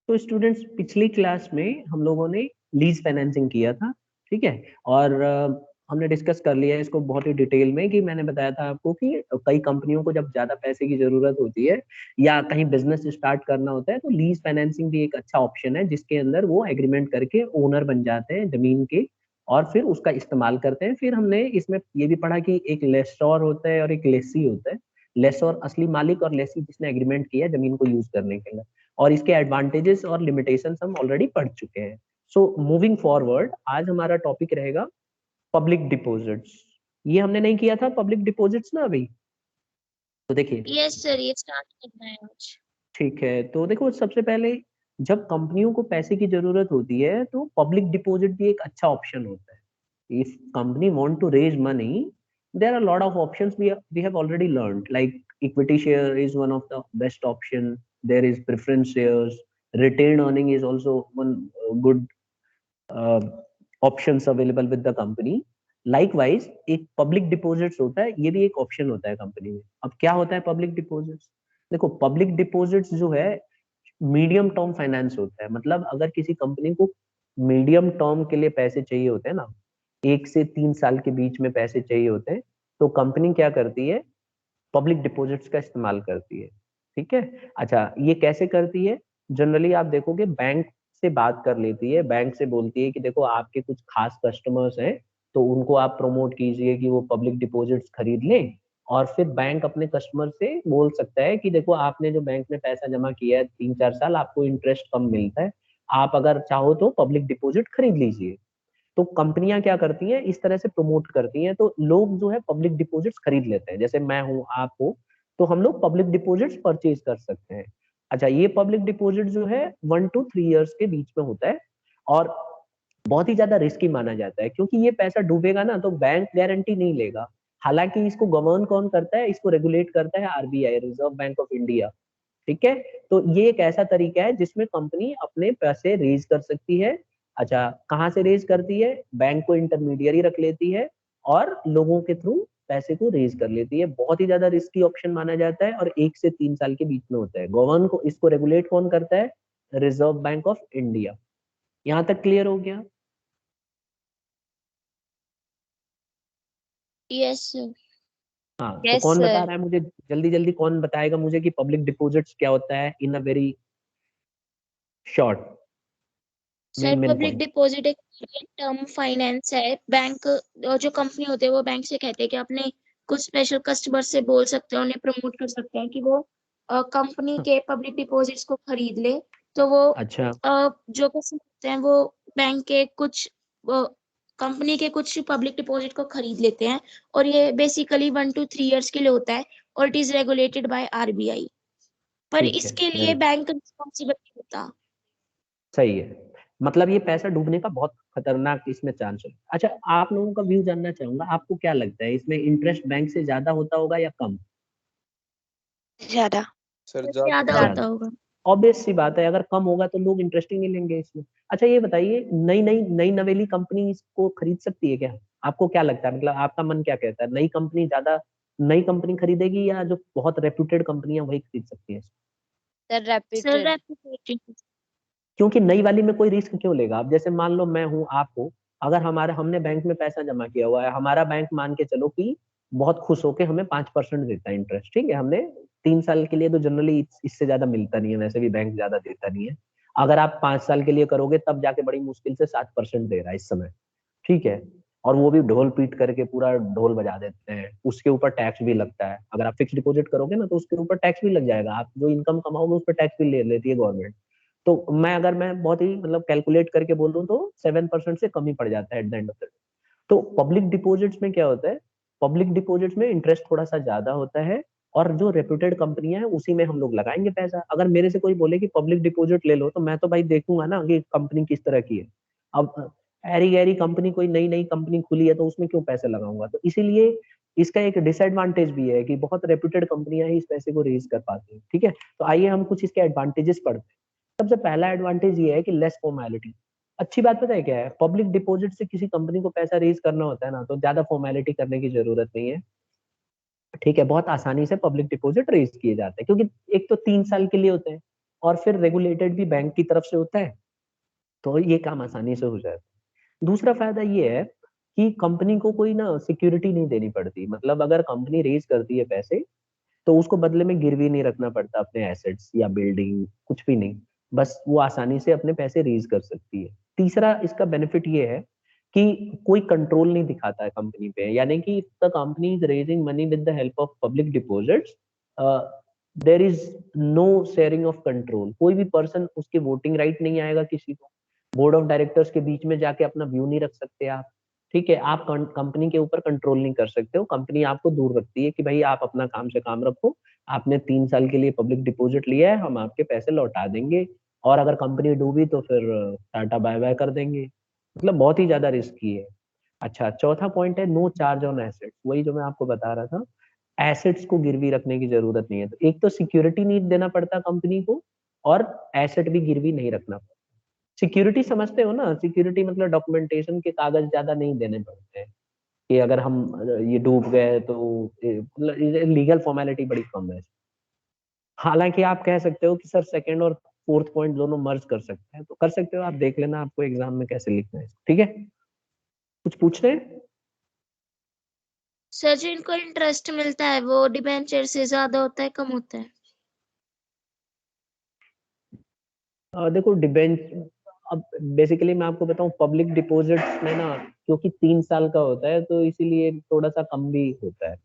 तो स्टूडेंट्स पिछली क्लास में हम लोगों ने लीज फाइनेंसिंग किया था, ठीक है। और हमने डिस्कस कर लिया है इसको बहुत ही डिटेल में, कि मैंने बताया था आपको कि कई कंपनियों को जब ज्यादा पैसे की जरूरत होती है या कहीं बिजनेस स्टार्ट करना होता है तो लीज फाइनेंसिंग भी एक अच्छा ऑप्शन है, जिसके अंदर वो एग्रीमेंट करके ओनर बन जाते हैं जमीन के और फिर उसका इस्तेमाल करते हैं। फिर हमने इसमें ये भी पढ़ा कि एक लेसोर होता है और एक लेसी होता है। लेसोर असली मालिक और लेसी जिसने एग्रीमेंट किया जमीन को यूज करने के लिए, और इसके एडवांटेजेस और लिमिटेशंस हम ऑलरेडी पढ़ चुके हैं। सो मूविंग फॉरवर्ड, आज हमारा टॉपिक रहेगा पब्लिक डिपॉजिट्स। ये हमने नहीं किया था पब्लिक डिपॉजिट्स ना अभी, तो देखिए। यस सर, ये स्टार्ट करना है आज। ठीक है, तो देखो सबसे पहले जब कंपनियों को पैसे की जरूरत होती है तो पब्लिक डिपॉजिट भी एक अच्छा ऑप्शन होता है। If company want to raise money, there are a lot of options we have already learned, like equity share is one of the best option. There is preference shares. Retained earning is also one good uh, options available with the company. Likewise एक public deposits होता है, ये भी एक option होता है company में। अब क्या होता है पब्लिक डिपॉजिट्स? देखो पब्लिक डिपॉजिट्स जो है मीडियम टर्म फाइनेंस होता है। मतलब अगर किसी कंपनी को मीडियम टर्म के लिए पैसे चाहिए होते हैं ना, 1 से 3 साल के बीच में पैसे चाहिए होते हैं, तो कंपनी क्या करती है, पब्लिक डिपॉजिट्स का इस्तेमाल करती है। ठीक है। अच्छा, ये कैसे करती है? जनरली आप देखोगे बैंक से बात कर लेती है, बैंक से बोलती है कि देखो आपके कुछ खास कस्टमर्स हैं, तो उनको आप प्रमोट कीजिए कि वो पब्लिक डिपॉजिट्स खरीद लें। और फिर बैंक अपने कस्टमर से बोल सकता है कि देखो आपने जो बैंक में पैसा जमा किया है 3-4 साल, आपको इंटरेस्ट कम मिलता है, आप अगर चाहो तो पब्लिक डिपॉजिट खरीद लीजिए। तो कंपनियां क्या करती हैं, इस तरह से प्रमोट करती हैं, तो लोग जो है पब्लिक डिपॉजिट्स खरीद लेते हैं। जैसे मैं हूं, आप हो, तो हम लोग पब्लिक डिपॉजिट्स परचेज कर सकते हैं। अच्छा, ये पब्लिक डिपॉजिट जो है 1 to 3 years के बीच में होता है और बहुत ही ज्यादा रिस्की माना जाता है, क्योंकि ये पैसा डूबेगा ना तो बैंक गारंटी नहीं लेगा। हालांकि इसको गवर्न कौन करता है, इसको रेगुलेट करता है RBI, reserve bank of India. ठीक है। तो ये एक ऐसा तरीका है जिसमें कंपनी अपने पैसे रेज कर सकती है। अच्छा, कहाँ से रेज करती है? बैंक को इंटरमीडियरी रख लेती है और लोगों के थ्रू पैसे को रेज कर लेती है। बहुत ही ज्यादा रिस्की ऑप्शन माना जाता है और 1 से 3 साल के बीच में होता है। गवर्न को इसको रेगुलेट कौन करता है? Reserve bank of India. यहाँ तक क्लियर हो गया? Yes sir. हाँ, तो यस कौन बता सर। रहा है मुझे? जल्दी जल्दी कौन बताएगा मुझे कि पब्लिक डिपॉजिट्स क्या होता है in a very short sir main main public point. Deposit एक टर्म फाइनेंस है। बैंक और जो कंपनी होते हैं वो बैंक से कहते हैं कि अपने कुछ स्पेशल कस्टमर से बोल सकते हैं, उन्हें प्रमोट कर सकते हैं कि वो कंपनी के पब्लिक डिपॉजिट्स को खरीद ले। तो वो अच्छा। जो कस्टमर होते हैं वो बैंक के कुछ कंपनी के कुछ पब्लिक डिपॉजिट को खरीद लेते हैं। और ये बेसिकली 1 to 3 years के लिए होता है और it is regulated by RBI. पर ठीक है, इसके लिए वेरी बैंक रिस्पॉन्सिबल नहीं होता। सही है। मतलब ये पैसा डूबने का बहुत खतरनाक इसमें चांस है। अच्छा, आप लोगों का व्यू जानना चाहूंगा, आपको क्या लगता है इसमें इंटरेस्ट बैंक से ज्यादा होता होगा या कम? ज्यादा। सर ज्यादा। ज्यादा होता ज्यादा। होगा। ऑब्वियस सी बात है, अगर कम होगा तो लोग इंटरेस्ट ही नहीं लेंगे इसमें। अच्छा ये बताइए, नई नई नई नवेली कंपनी इसको खरीद सकती है क्या? आपको क्या लगता है, मतलब आपका मन क्या कहता है, नई कंपनी ज्यादा, नई कंपनी खरीदेगी या जो बहुत रेप्यूटेड कंपनी है वही खरीद सकती है? Sir sir reputed. रेप्यूटेड। क्योंकि नई वाली में कोई रिस्क क्यों लेगा? अब जैसे मान लो मैं हूँ, आप हो, अगर हमारे हमने बैंक में पैसा जमा किया हुआ है, हमारा बैंक मान के चलो कि बहुत खुश होके हमें 5% देता है इंटरेस्ट, ठीक है, हमने 3 साल के लिए, तो जनरली इससे ज्यादा मिलता नहीं है, वैसे भी बैंक ज्यादा देता नहीं है। अगर आप 5 साल के लिए करोगे तब जाके बड़ी मुश्किल से 7% दे रहा है इस समय, ठीक है। और वो भी ढोल पीट करके पूरा ढोल बजा देते हैं, उसके ऊपर टैक्स भी लगता है। अगर आप फिक्स डिपॉजिट करोगे ना तो उसके ऊपर टैक्स भी लग जाएगा, आप जो इनकम कमाओगे उस पर टैक्स भी ले लेती है गवर्नमेंट। तो मैं बहुत ही मतलब कैलकुलेट करके बोलूँ तो 7% से कम ही पड़ जाता है at the end of the day. तो पब्लिक डिपॉजिट्स में क्या होता है, पब्लिक डिपॉजिट्स में इंटरेस्ट थोड़ा सा ज्यादा होता है, और जो रेप्यूटेड कंपनियां हैं उसी में हम लोग लगाएंगे पैसा। अगर मेरे से कोई बोले कि पब्लिक डिपॉजिट ले लो, तो मैं तो भाई देखूंगा ना कि कंपनी किस तरह की है। अब ऐरी गैरी कंपनी, कोई नई नई कंपनी खुली है तो उसमें क्यों पैसे लगाऊंगा? तो इसीलिए इसका एक डिसएडवांटेज भी है कि बहुत रेप्यूटेड कंपनियां ही इस पैसे को रेज कर पाती हैं, ठीक है। तो आइए हम कुछ इसके एडवांटेजेस पढ़ते हैं। सबसे पहला एडवांटेज ये है कि लेस फॉर्मेलिटी। अच्छी बात पता है क्या है, पब्लिक डिपॉजिट से किसी कंपनी को पैसा रेज करना होता है ना, तो ज्यादा फॉर्मेलिटी करने की जरूरत नहीं है, ठीक है। बहुत आसानी से पब्लिक डिपॉजिट रेज किए जाते हैं, क्योंकि एक तो 3 साल के लिए होते हैं और फिर रेगुलेटेड भी बैंक की तरफ से होता है, तो ये काम आसानी से हो जाता है। दूसरा फायदा ये है कि कंपनी को कोई ना सिक्योरिटी नहीं देनी पड़ती, मतलब अगर कंपनी रेज करती है पैसे तो उसको बदले में गिरवी नहीं रखना पड़ता अपने एसेट्स या बिल्डिंग, कुछ भी नहीं, बस वो आसानी से अपने पैसे रेज कर सकती है। तीसरा इसका बेनिफिट ये है कि कोई कंट्रोल नहीं दिखाता है कंपनी पे, यानी कि if the company is raising money with the help of public deposits, there is no sharing of control. कोई भी पर्सन उसके वोटिंग राइट नहीं आएगा किसी को, बोर्ड ऑफ डायरेक्टर्स के बीच में जाके अपना व्यू नहीं रख सकते आप, ठीक है, आप कंपनी के ऊपर कंट्रोल नहीं कर सकते हो, कंपनी आपको दूर रखती है कि भाई आप अपना काम से काम रखो, आपने 3 साल के लिए पब्लिक डिपॉजिट लिया है, हम आपके पैसे लौटा देंगे, और अगर कंपनी डूबी तो फिर टाटा बाय बाय कर देंगे, मतलब बहुत ही ज्यादा रिस्की है। अच्छा, चौथा पॉइंट है नो चार्ज ऑन एसेट्स, वही जो मैं आपको बता रहा था, एसेट्स को गिरवी रखने की जरूरत नहीं है, तो एक तो सिक्योरिटी नहीं देना पड़ता कंपनी को, और एसेट भी गिरवी नहीं रखना पड़ता। सिक्योरिटी समझते हो ना, सिक्योरिटी मतलब डॉक्यूमेंटेशन के कागज ज्यादा नहीं देने पड़ते हैं कि अगर हम ये डूब गए तो मतलब लीगल फॉर्मेलिटी बड़ी कम है। हालांकि आप कह सकते हो कि सर सेकंड और फोर्थ पॉइंट दोनों मर्ज कर सकते हैं, तो कर सकते हो, आप देख लेना आपको एग्जाम में कैसे लिखना है, ठीक है। कुछ पूछ रहे हैं? सर जिनको इंटरेस्ट मिलता है वो डिबेंचर से ज्यादा होता है कम होता है? देखो डिबेंच अब बेसिकली मैं आपको बताऊं, पब्लिक डिपॉजिट्स में ना क्योंकि 3 साल का होता है तो इसीलिए थोड़ा सा कम भी होता है,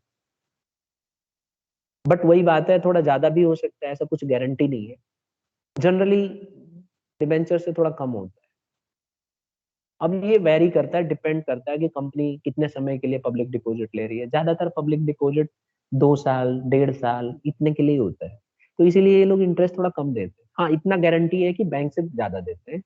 बट वही बात है, थोड़ा ज्यादा भी हो सकता है, ऐसा कुछ गारंटी नहीं है। जनरली डिबेंचर से थोड़ा कम होता है। अब ये वेरी करता है, डिपेंड करता है कि कंपनी कितने समय के लिए पब्लिक डिपॉजिट ले रही है। ज्यादातर पब्लिक डिपॉजिट 2 साल 1.5 साल इतने के लिए होता है, तो इसीलिए ये लोग इंटरेस्ट थोड़ा कम देते हैं। हाँ, इतना गारंटी है कि बैंक से ज्यादा देते हैं,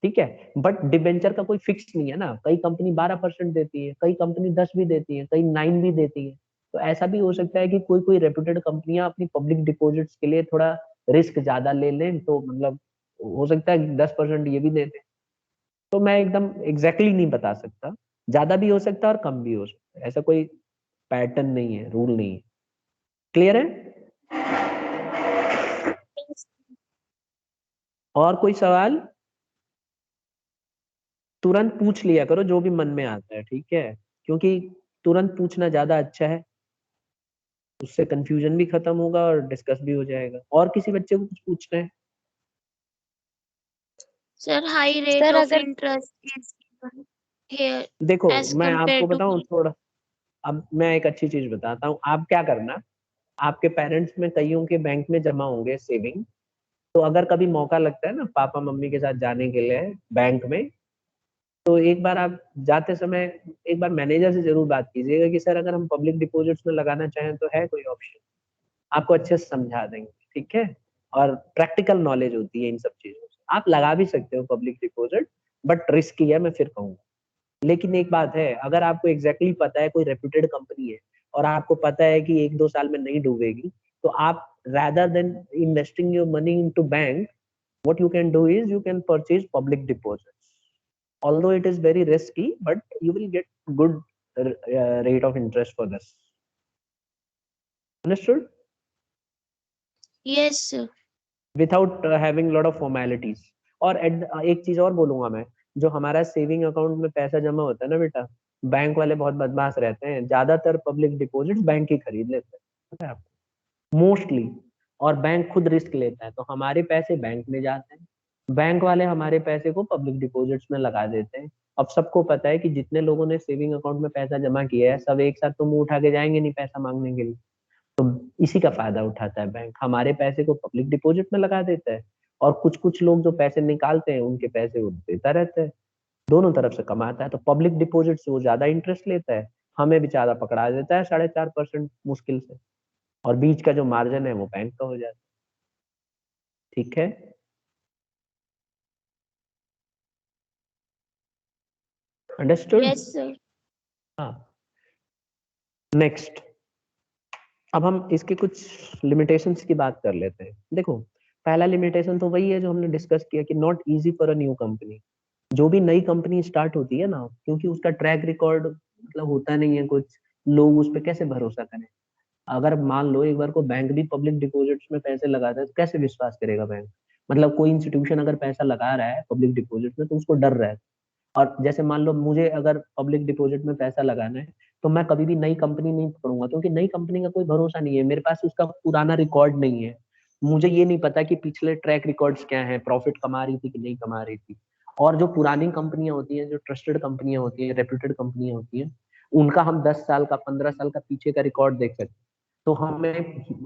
ठीक है, बट डिबेंचर का कोई फिक्स नहीं है ना, कई कंपनी 12% देती है, कई कंपनी 10 भी देती है, कई 9 भी देती है। तो ऐसा भी हो सकता है कि कोई कोई रेप्यूटेड कंपनियां अपनी पब्लिक डिपॉजिट्स के लिए थोड़ा रिस्क ज्यादा ले लें, तो मतलब हो सकता है 10% ये भी दे दें। तो मैं एकदम एग्जैक्टली नहीं बता सकता, ज्यादा भी हो सकता है और कम भी हो सकता है, ऐसा कोई पैटर्न नहीं है, रूल नहीं है। क्लियर है? और कोई सवाल? तुरंत पूछ लिया करो जो भी मन में आता है, ठीक है, क्योंकि तुरंत पूछना ज्यादा अच्छा है, उससे कंफ्यूजन भी खत्म होगा और डिस्कस भी हो जाएगा। और किसी बच्चे को कुछ पूछना है? Sir high rate sir of अगर इंटरेस्ट इज here देखो as मैं आपको compared to बताऊं थोड़ा, अब मैं एक अच्छी चीज बताता हूँ, आप क्या करना, आपके पेरेंट्स में कईयों के बैंक में जमा होंगे सेविंग, तो अगर कभी मौका लगता है ना पापा मम्मी के साथ जाने के लिए बैंक में, तो एक बार आप जाते समय एक बार मैनेजर से जरूर बात कीजिएगा कि सर अगर हम पब्लिक डिपॉजिट्स में लगाना चाहें तो है कोई ऑप्शन, आपको अच्छे से समझा देंगे, ठीक है। और प्रैक्टिकल नॉलेज होती है इन सब चीजों से, आप लगा भी सकते हो पब्लिक डिपॉजिट, बट रिस्की है, मैं फिर कहूंगा। लेकिन एक बात है, अगर आपको एग्जैक्टली पता है कोई रेप्यूटेड कंपनी है और आपको पता है कि 1-2 साल में नहीं डूबेगी, तो आप rather than investing your money into bank, what you can do is you can purchase public deposits, although it is very risky, but you will get good rate of interest for this. Understood? yes sir. Without having lot of formalities. और एक चीज और बोलूंगा मैं, जो हमारा saving account में पैसा जमा होता है ना बेटा, बैंक वाले बहुत बदमाश रहते हैं, ज्यादातर पब्लिक डिपॉजिट बैंक ही खरीद लेते हैं, पता है आपको, मोस्टली। और बैंक खुद रिस्क लेता है, तो हमारे पैसे बैंक में जाते हैं, बैंक वाले हमारे पैसे को पब्लिक डिपॉजिट्स में लगा देते हैं। अब सबको पता है कि जितने लोगों ने सेविंग अकाउंट में पैसा जमा किया है, सब एक साथ तो मुंह उठा के जाएंगे नहीं पैसा मांगने के लिए, तो इसी का फायदा उठाता है बैंक, हमारे पैसे को पब्लिक डिपॉजिट में लगा देता है, और कुछ कुछ लोग जो पैसे निकालते हैं उनके पैसे वो देता रहता है, दोनों तरफ से कमाता है। तो पब्लिक डिपॉजिट से वो ज्यादा इंटरेस्ट लेता है, हमें बेचारा पकड़ा देता है 4.5% मुश्किल से, और बीच का जो मार्जिन है वो बैंक का हो जाता है, ठीक है। अंडरस्टूड? yes sir. हाँ, नेक्स्ट, अब हम इसके कुछ लिमिटेशंस की बात कर लेते हैं। देखो, पहला लिमिटेशन तो वही है जो हमने डिस्कस किया कि not easy for a new company. जो भी नई कंपनी स्टार्ट होती है ना, क्योंकि उसका ट्रैक रिकॉर्ड मतलब होता नहीं है कुछ, लोग उस पर कैसे भरोसा करें। अगर मान लो एक बार को बैंक भी पब्लिक डिपॉजिट्स में पैसे लगाता है तो कैसे विश्वास करेगा बैंक। मतलब कोई इंस्टीट्यूशन अगर पैसा लगा रहा है पब्लिक डिपॉजिट में तो उसको डर रहा है। और जैसे मान लो मुझे अगर पब्लिक डिपॉजिट में पैसा लगाना है तो मैं कभी भी नई कंपनी नहीं पकड़ूंगा, क्योंकि नई कंपनी का कोई भरोसा नहीं है, मेरे पास उसका पुराना रिकॉर्ड नहीं है, मुझे ये नहीं पता कि पिछले ट्रैक रिकॉर्ड्स क्या हैं, प्रॉफिट कमा रही थी कि नहीं कमा रही थी। और जो पुरानी कंपनियां होती हैं, जो ट्रस्टेड कंपनियां होती हैं, रेप्यूटेड कंपनियां होती हैं, उनका हम 10 साल का 15 साल का पीछे का रिकॉर्ड देख सकते हैं। तो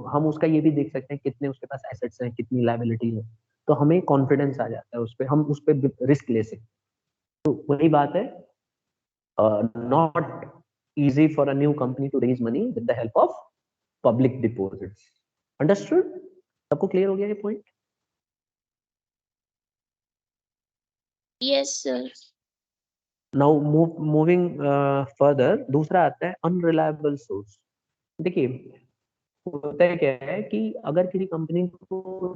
हम उसका ये भी देख सकते हैं कितने उसके पास एसेट्स हैं, कितनी लायबिलिटी है, तो हमें कॉन्फिडेंस आ जाता है उस पर, हम उस पर रिस्क ले सकते हैं। तो वही बात है, not easy for a new company to raise money with the help of public deposits. Understood? सबको क्लियर हो गया ये point? Yes, sir. Now moving further, दूसरा आता है अनरिलायबल सोर्स। देखिए होता है क्या है कि अगर किसी कंपनी को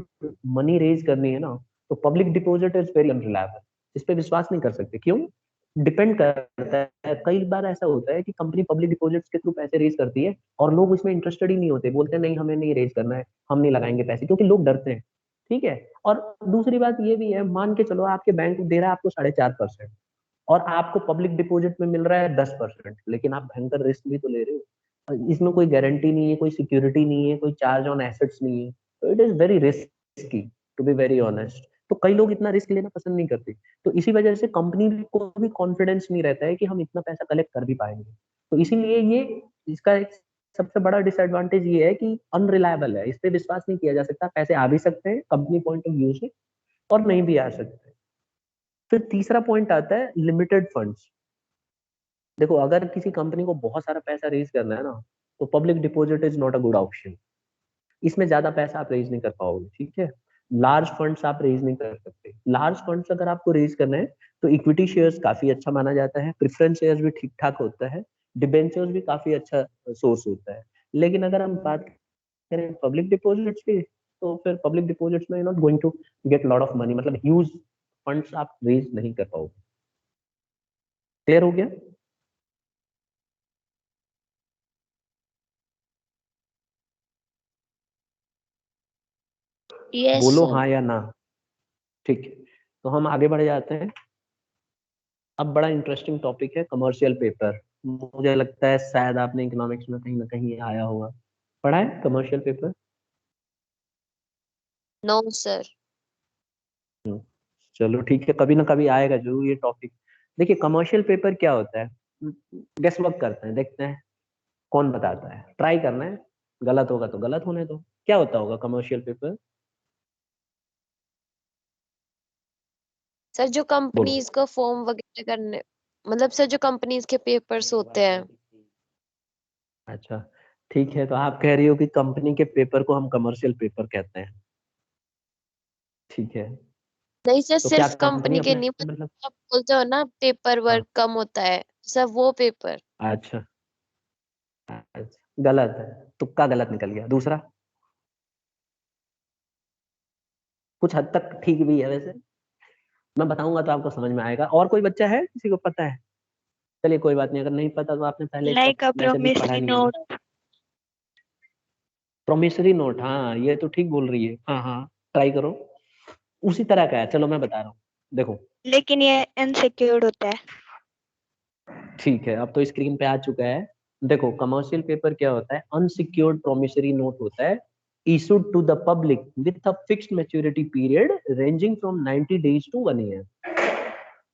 मनी रेज करनी है ना, तो public deposit is very unreliable, इस पे विश्वास नहीं कर सकते। क्यों? डिपेंड करता है, कई बार ऐसा होता है कि कंपनी पब्लिक डिपॉजिट्स के थ्रू पैसे रेज करती है और लोग उसमें इंटरेस्टेड ही नहीं होते, बोलते हैं नहीं हमें नहीं रेज करना है, हम नहीं लगाएंगे पैसे, क्योंकि लोग डरते हैं। ठीक है। और दूसरी बात ये भी है, मान के चलो आपके बैंक दे रहा है आपको 4.5% और आपको पब्लिक डिपॉजिट में मिल रहा है 10%, लेकिन आप भयंकर रिस्क भी तो ले रहे हो, इसमें कोई गारंटी नहीं है, कोई सिक्योरिटी नहीं है, कोई चार्ज ऑन एसेट्स नहीं है, तो it is very risky, to be very honest. तो कई लोग इतना रिस्क लेना पसंद नहीं करते, तो इसी वजह से कंपनी को भी कॉन्फिडेंस नहीं रहता है कि हम इतना पैसा कलेक्ट कर भी पाएंगे। तो इसीलिए ये इसका एक सबसे बड़ा डिसएडवांटेज ये है कि अनरिलायबल है, इस पे विश्वास नहीं किया जा सकता, पैसे आ भी सकते हैं कंपनी पॉइंट ऑफ व्यू से और नहीं भी आ सकते। फिर तीसरा पॉइंट आता है लिमिटेड फंड्स। देखो अगर किसी कंपनी को बहुत सारा पैसा रेज करना है ना, तो public deposit is not a good option, इसमें ज्यादा पैसा आप रेज नहीं कर पाओगे। ठीक है। लार्ज फंड्स आप रेज नहीं कर सकते। लार्ज फंड्स अगर आपको रेज करना है तो इक्विटी शेयर्स काफी अच्छा माना जाता है, प्रेफरेंस शेयर्स भी ठीक ठाक होता है, डिबेंचर्स भी काफी अच्छा सोर्स होता है। लेकिन अगर हम बात करें पब्लिक डिपॉजिट्स की, तो फिर पब्लिक डिपॉजिट्स में not going to get lot of money, मतलब ह्यूज फंड्स आप रेज नहीं कर पाओगे। क्लियर हो गया? Yes, बोलो sir. हाँ या ना। ठीक है, तो हम आगे बढ़ जाते हैं। अब बड़ा इंटरेस्टिंग टॉपिक है कमर्शियल पेपर। मुझे लगता है शायद आपने इकोनॉमिक्स में कहीं ना कहीं आया होगा, पढ़ा है कमर्शियल पेपर? No, sir. चलो ठीक है, कभी ना कभी आएगा जरूर ये टॉपिक। देखिए कमर्शियल पेपर क्या होता है, गेस वर्क करते हैं, देखते हैं कौन बताता है, ट्राई करना है, गलत होगा तो गलत होने दो। क्या होता होगा कमर्शियल पेपर? सर जो बोलो। कंपनीज का फॉर्म वगैरह करने, मतलब सर जो कंपनीज के पेपर्स होते हैं। अच्छा ठीक है, तो आप कह रही हो कि कंपनी के पेपर को हम कमर्शियल पेपर कहते हैं। ठीक है। नहीं सर, तो क्या सिर्फ कंपनी कंपनी के अपने नहीं, मतलब, मतलब आप बोलते हो ना पेपर हाँ, वर्क कम होता है, सर वो पेपर। अच्छा अच्छा, गलत है, तुक्का गलत निकल गया। दूसरा कुछ हद तक ठीक भी है वैसे, मैं बताऊंगा तो आपको समझ में आएगा। और कोई बच्चा है किसी को पता है? चलिए कोई बात नहीं, अगर नहीं पता तो आपने पहले इसका लाइक अ वैसे भी पढ़ा प्रोमिसरी नहीं है ना। नोट। प्रोमिसरी नोट, हाँ ये तो ठीक बोल रही है, हाँ हाँ, ट्राई करो। उसी तरह का है, चलो मैं बता रहा हूँ। देखो लेकिन ये अनसिक्योर्ड होता है। ठीक है, अब तो स्क्रीन पे आ चुका है। देखो कमर्शियल पेपर क्या होता है, अनसिक्योर्ड प्रोमिसरी नोट होता है, issued to the public with a fixed maturity period ranging from 90 days to 1 year।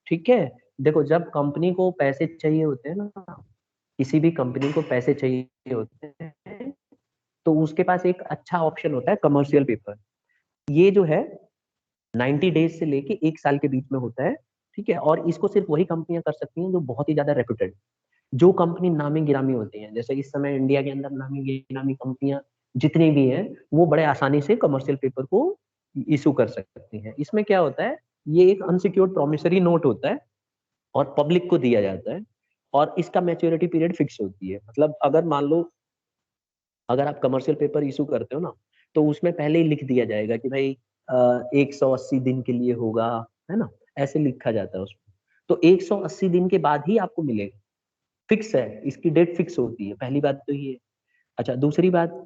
ठीक है। देखो जब कंपनी को पैसे चाहिए होते हैं ना, किसी भी कंपनी को पैसे चाहिए होते हैं, तो उसके पास एक अच्छा ऑप्शन होता है कमर्शियल पेपर। ये जो है 90 डेज से लेके 1 साल के बीच में होता है। ठीक है। और इसको सिर्फ वही कंपनियां कर सकती हैं जो बहुत ही ज्यादा रेप्यूटेड, जो कंपनी नामी गिरामी होती हैं। जैसे इस समय इंडिया के अंदर नामी गिरामी कंपनियां जितनी भी हैं, वो बड़े आसानी से कमर्शियल पेपर को इशू कर सकती हैं। इसमें क्या होता है, ये एक अनसिक्योर्ड प्रोमिसरी नोट होता है और पब्लिक को दिया जाता है, और इसका मैच्योरिटी पीरियड फिक्स होती है। मतलब अगर मान लो अगर आप कमर्शियल पेपर इशू करते हो ना, तो उसमें पहले ही लिख दिया जाएगा कि भाई 180 दिन के लिए होगा, है ना, ऐसे लिखा जाता है उसमें। तो 180 दिन के बाद ही आपको मिलेगा, फिक्स है, इसकी डेट फिक्स होती है। पहली बात तो ये। अच्छा दूसरी बात,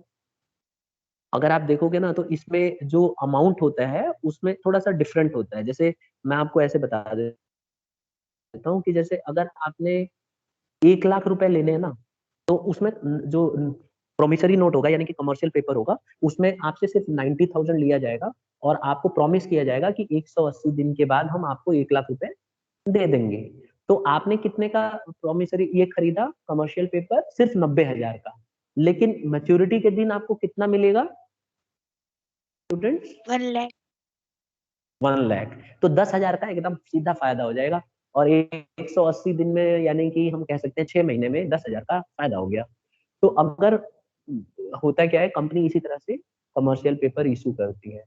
अगर आप देखोगे ना तो इसमें जो अमाउंट होता है उसमें थोड़ा सा डिफरेंट होता है। जैसे मैं आपको ऐसे बता देता हूँ कि जैसे अगर आपने 1 लाख रुपए लेने हैं ना, तो उसमें जो प्रोमिसरी नोट होगा यानी कि कमर्शियल पेपर होगा, उसमें आपसे सिर्फ 90,000 लिया जाएगा और आपको प्रॉमिस किया जाएगा कि 180 दिन के बाद हम आपको 1 लाख रुपए दे देंगे। तो आपने कितने का प्रॉमिसरी ये खरीदा कमर्शियल पेपर? सिर्फ 90,000 का। लेकिन मैच्योरिटी के दिन आपको कितना मिलेगा स्टूडेंट्स? 1 लाख। 1 लाख। तो 10,000 का एकदम सीधा फायदा हो जाएगा और 180 दिन में यानी कि हम कह सकते हैं 6 महीने में 10,000 का फायदा हो गया। तो अगर होता क्या है, कंपनी इसी तरह से कमर्शियल पेपर इशू करती है,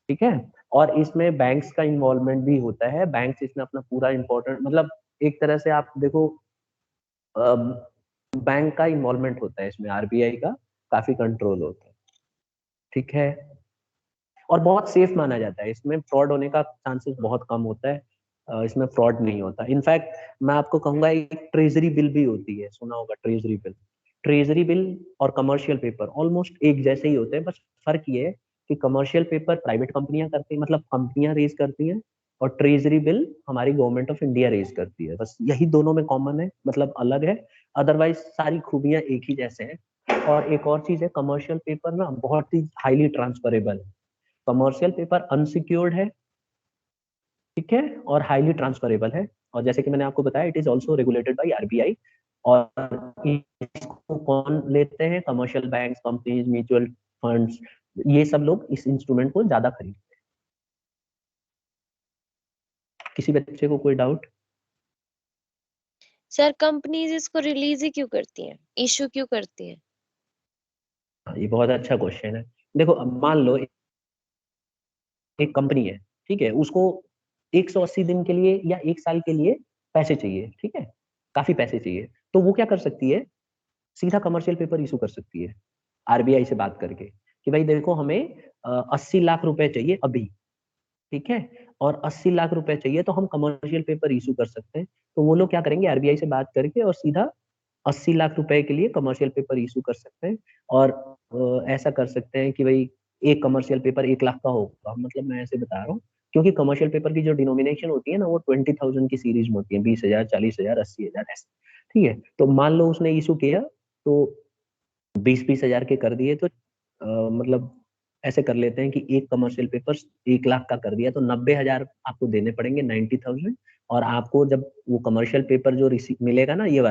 ठीक है? और इसमें बैंक्स का इन्वॉल्वमेंट भी होता है। बैंक्स इसमें अपना पूरा इम्पोर्टेंट मतलब एक तरह से आप देखो बैंक का इन्वॉल्वमेंट होता है इसमें, आरबीआई का काफी कंट्रोल होता है, ठीक है? और बहुत सेफ माना जाता है, इसमें फ्रॉड होने का चांसेस बहुत कम होता है। इसमें फ्रॉड नहीं होता। इनफैक्ट मैं आपको कहूंगा एक ट्रेजरी बिल भी होती है, सुना होगा ट्रेजरी बिल। ट्रेजरी बिल और कमर्शियल पेपर ऑलमोस्ट एक जैसे ही होते हैं, बस फर्क ये है कि कमर्शियल पेपर प्राइवेट कंपनियां करती हैं, मतलब कंपनियां रेज करती हैं, और ट्रेजरी बिल हमारी गवर्नमेंट ऑफ इंडिया रेज करती है। बस यही दोनों में कॉमन है, मतलब अलग है। अदरवाइज सारी खूबियां एक ही जैसे हैं। और एक और चीज है, कमर्शियल पेपर ना बहुत ही हाईली ट्रांसफरेबल है। कमर्शियल पेपर अनसिक्योर्ड है, ठीक है, और हाईली ट्रांसफरेबल है। और जैसे कि मैंने आपको बताया, it is also regulated by RBI. और इसको कौन लेते हैं? Commercial bank, companies, mutual funds, ये सब लोग इस इंस्ट्रूमेंट को ज्यादा खरीदते हैं। किसी बच्चे को कोई डाउट? सर कंपनीज इसको रिलीज ही क्यों करती हैं, इशू क्यों करती हैं? ये बहुत अच्छा क्वेश्चन है। देखो, अब मान लो एक कंपनी है, ठीक है, उसको 180 दिन के लिए या 1 साल के लिए पैसे चाहिए, ठीक है, काफी पैसे चाहिए। तो वो क्या कर सकती है? सीधा कमर्शियल पेपर इशू कर सकती है आरबीआई से बात करके कि भाई देखो हमें 80 लाख रुपए चाहिए अभी, ठीक है, और 80 लाख रुपए चाहिए तो हम कमर्शियल पेपर इशू कर सकते हैं। तो वो लोग क्या करेंगे, आरबीआई से बात करके और सीधा 80 लाख रुपए के लिए कमर्शियल पेपर इशू कर सकते हैं। और ऐसा कर सकते हैं कि भाई एक कमर्शियल पेपर 1 लाख का होगा, मतलब मैं ऐसे बता रहा हूँ, क्योंकि कमर्शियल पेपर की जो डिनोमिनेशन होती है ना, वो 20,000 की सीरीज में होती है, 20,000, 40,000, 80,000 ऐसे, ठीक है। तो मान लो उसने इशू किया तो 20-20 हजार के कर दिए, तो मतलब ऐसे कर लेते हैं कि एक कमर्शियल पेपर 1 लाख का कर दिया तो 90,000 आपको देने पड़ेंगे, 90,000। और आपको जब वो कमर्शियल पेपर जो रिसीव मिलेगा ना, ये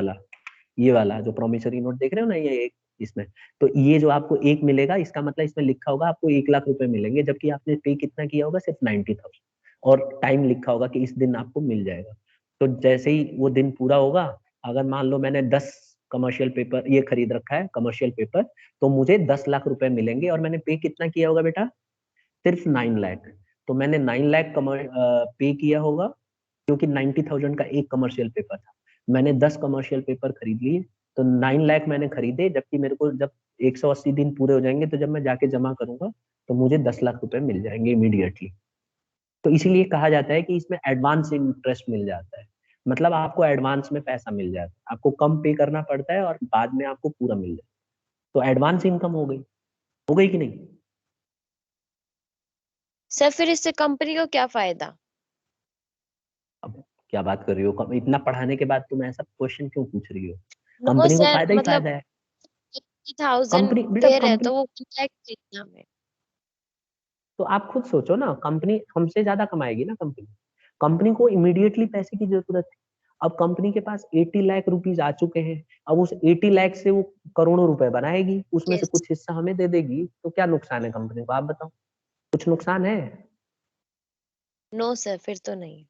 वाला जो प्रोमिसरी नोट देख रहे हो ना, ये एक इसमें, तो ये जो आपको एक मिलेगा, इसका मतलब इसमें लिखा होगा आपको 1 लाख रुपए मिलेंगे, जबकि आपने पे कितना किया होगा? सिर्फ 90,000। और टाइम लिखा होगा कि इस दिन आपको मिल जाएगा। तो जैसे ही वो दिन पूरा होगा, अगर मान लो मैंने 10 कमर्शियल पेपर ये खरीद रखा है कमर्शियल पेपर, तो मुझे 10 लाख रुपए मिलेंगे और मैंने पे कितना किया होगा बेटा? सिर्फ 9 लाख। तो मैंने 9 लाख पे किया होगा, क्योंकि 90,000 का एक कमर्शियल पेपर था। मैंने 10 कमर्शियल पेपर खरीद लिए, तो 9 लाख मैंने खरीदे, जबकि मेरे को जब 180 दिन पूरे हो जाएंगे तो जब मैं जाके जमा करूंगा तो मुझे 10 लाख रुपए मिल जाएंगे इमीडिएटली। तो इसीलिए कहा जाता है कि इसमें एडवांस इंटरेस्ट मिल जाता है, मतलब आपको एडवांस में पैसा मिल जाता है, आपको कम पे करना पड़ता है और बाद में आपको पूरा मिल जाता है। तो एडवांस इनकम हो गई कि नहीं? सर फिर इससे कंपनी को क्या फायदा? अब क्या बात कर रही हो? इतना पढ़ाने के बाद तुम ऐसा क्वेश्चन क्यों पूछ रही हो? नो कंपनी को सर, फायदा ही मतलब फायदा है। 80,000 कंपनी बेटा दे रहे हैं कंपनी तो वो 1 लाख खरीदना में। तो आप खुद सोचो ना, कंपनी हमसे ज्यादा कमाएगी ना। कंपनी कंपनी को इमीडिएटली पैसे की जरूरत है। अब कंपनी के पास 80 लाख रुपीज आ चुके हैं, अब उस 80 लाख से वो करोड़ों रुपए बनाएगी, उसमें से यस। कुछ हिस्सा हमें दे देगी, तो क्या नुकसान है कंपनी को? आप बताओ, कुछ नुकसान है? नो सर, फिर तो नहीं।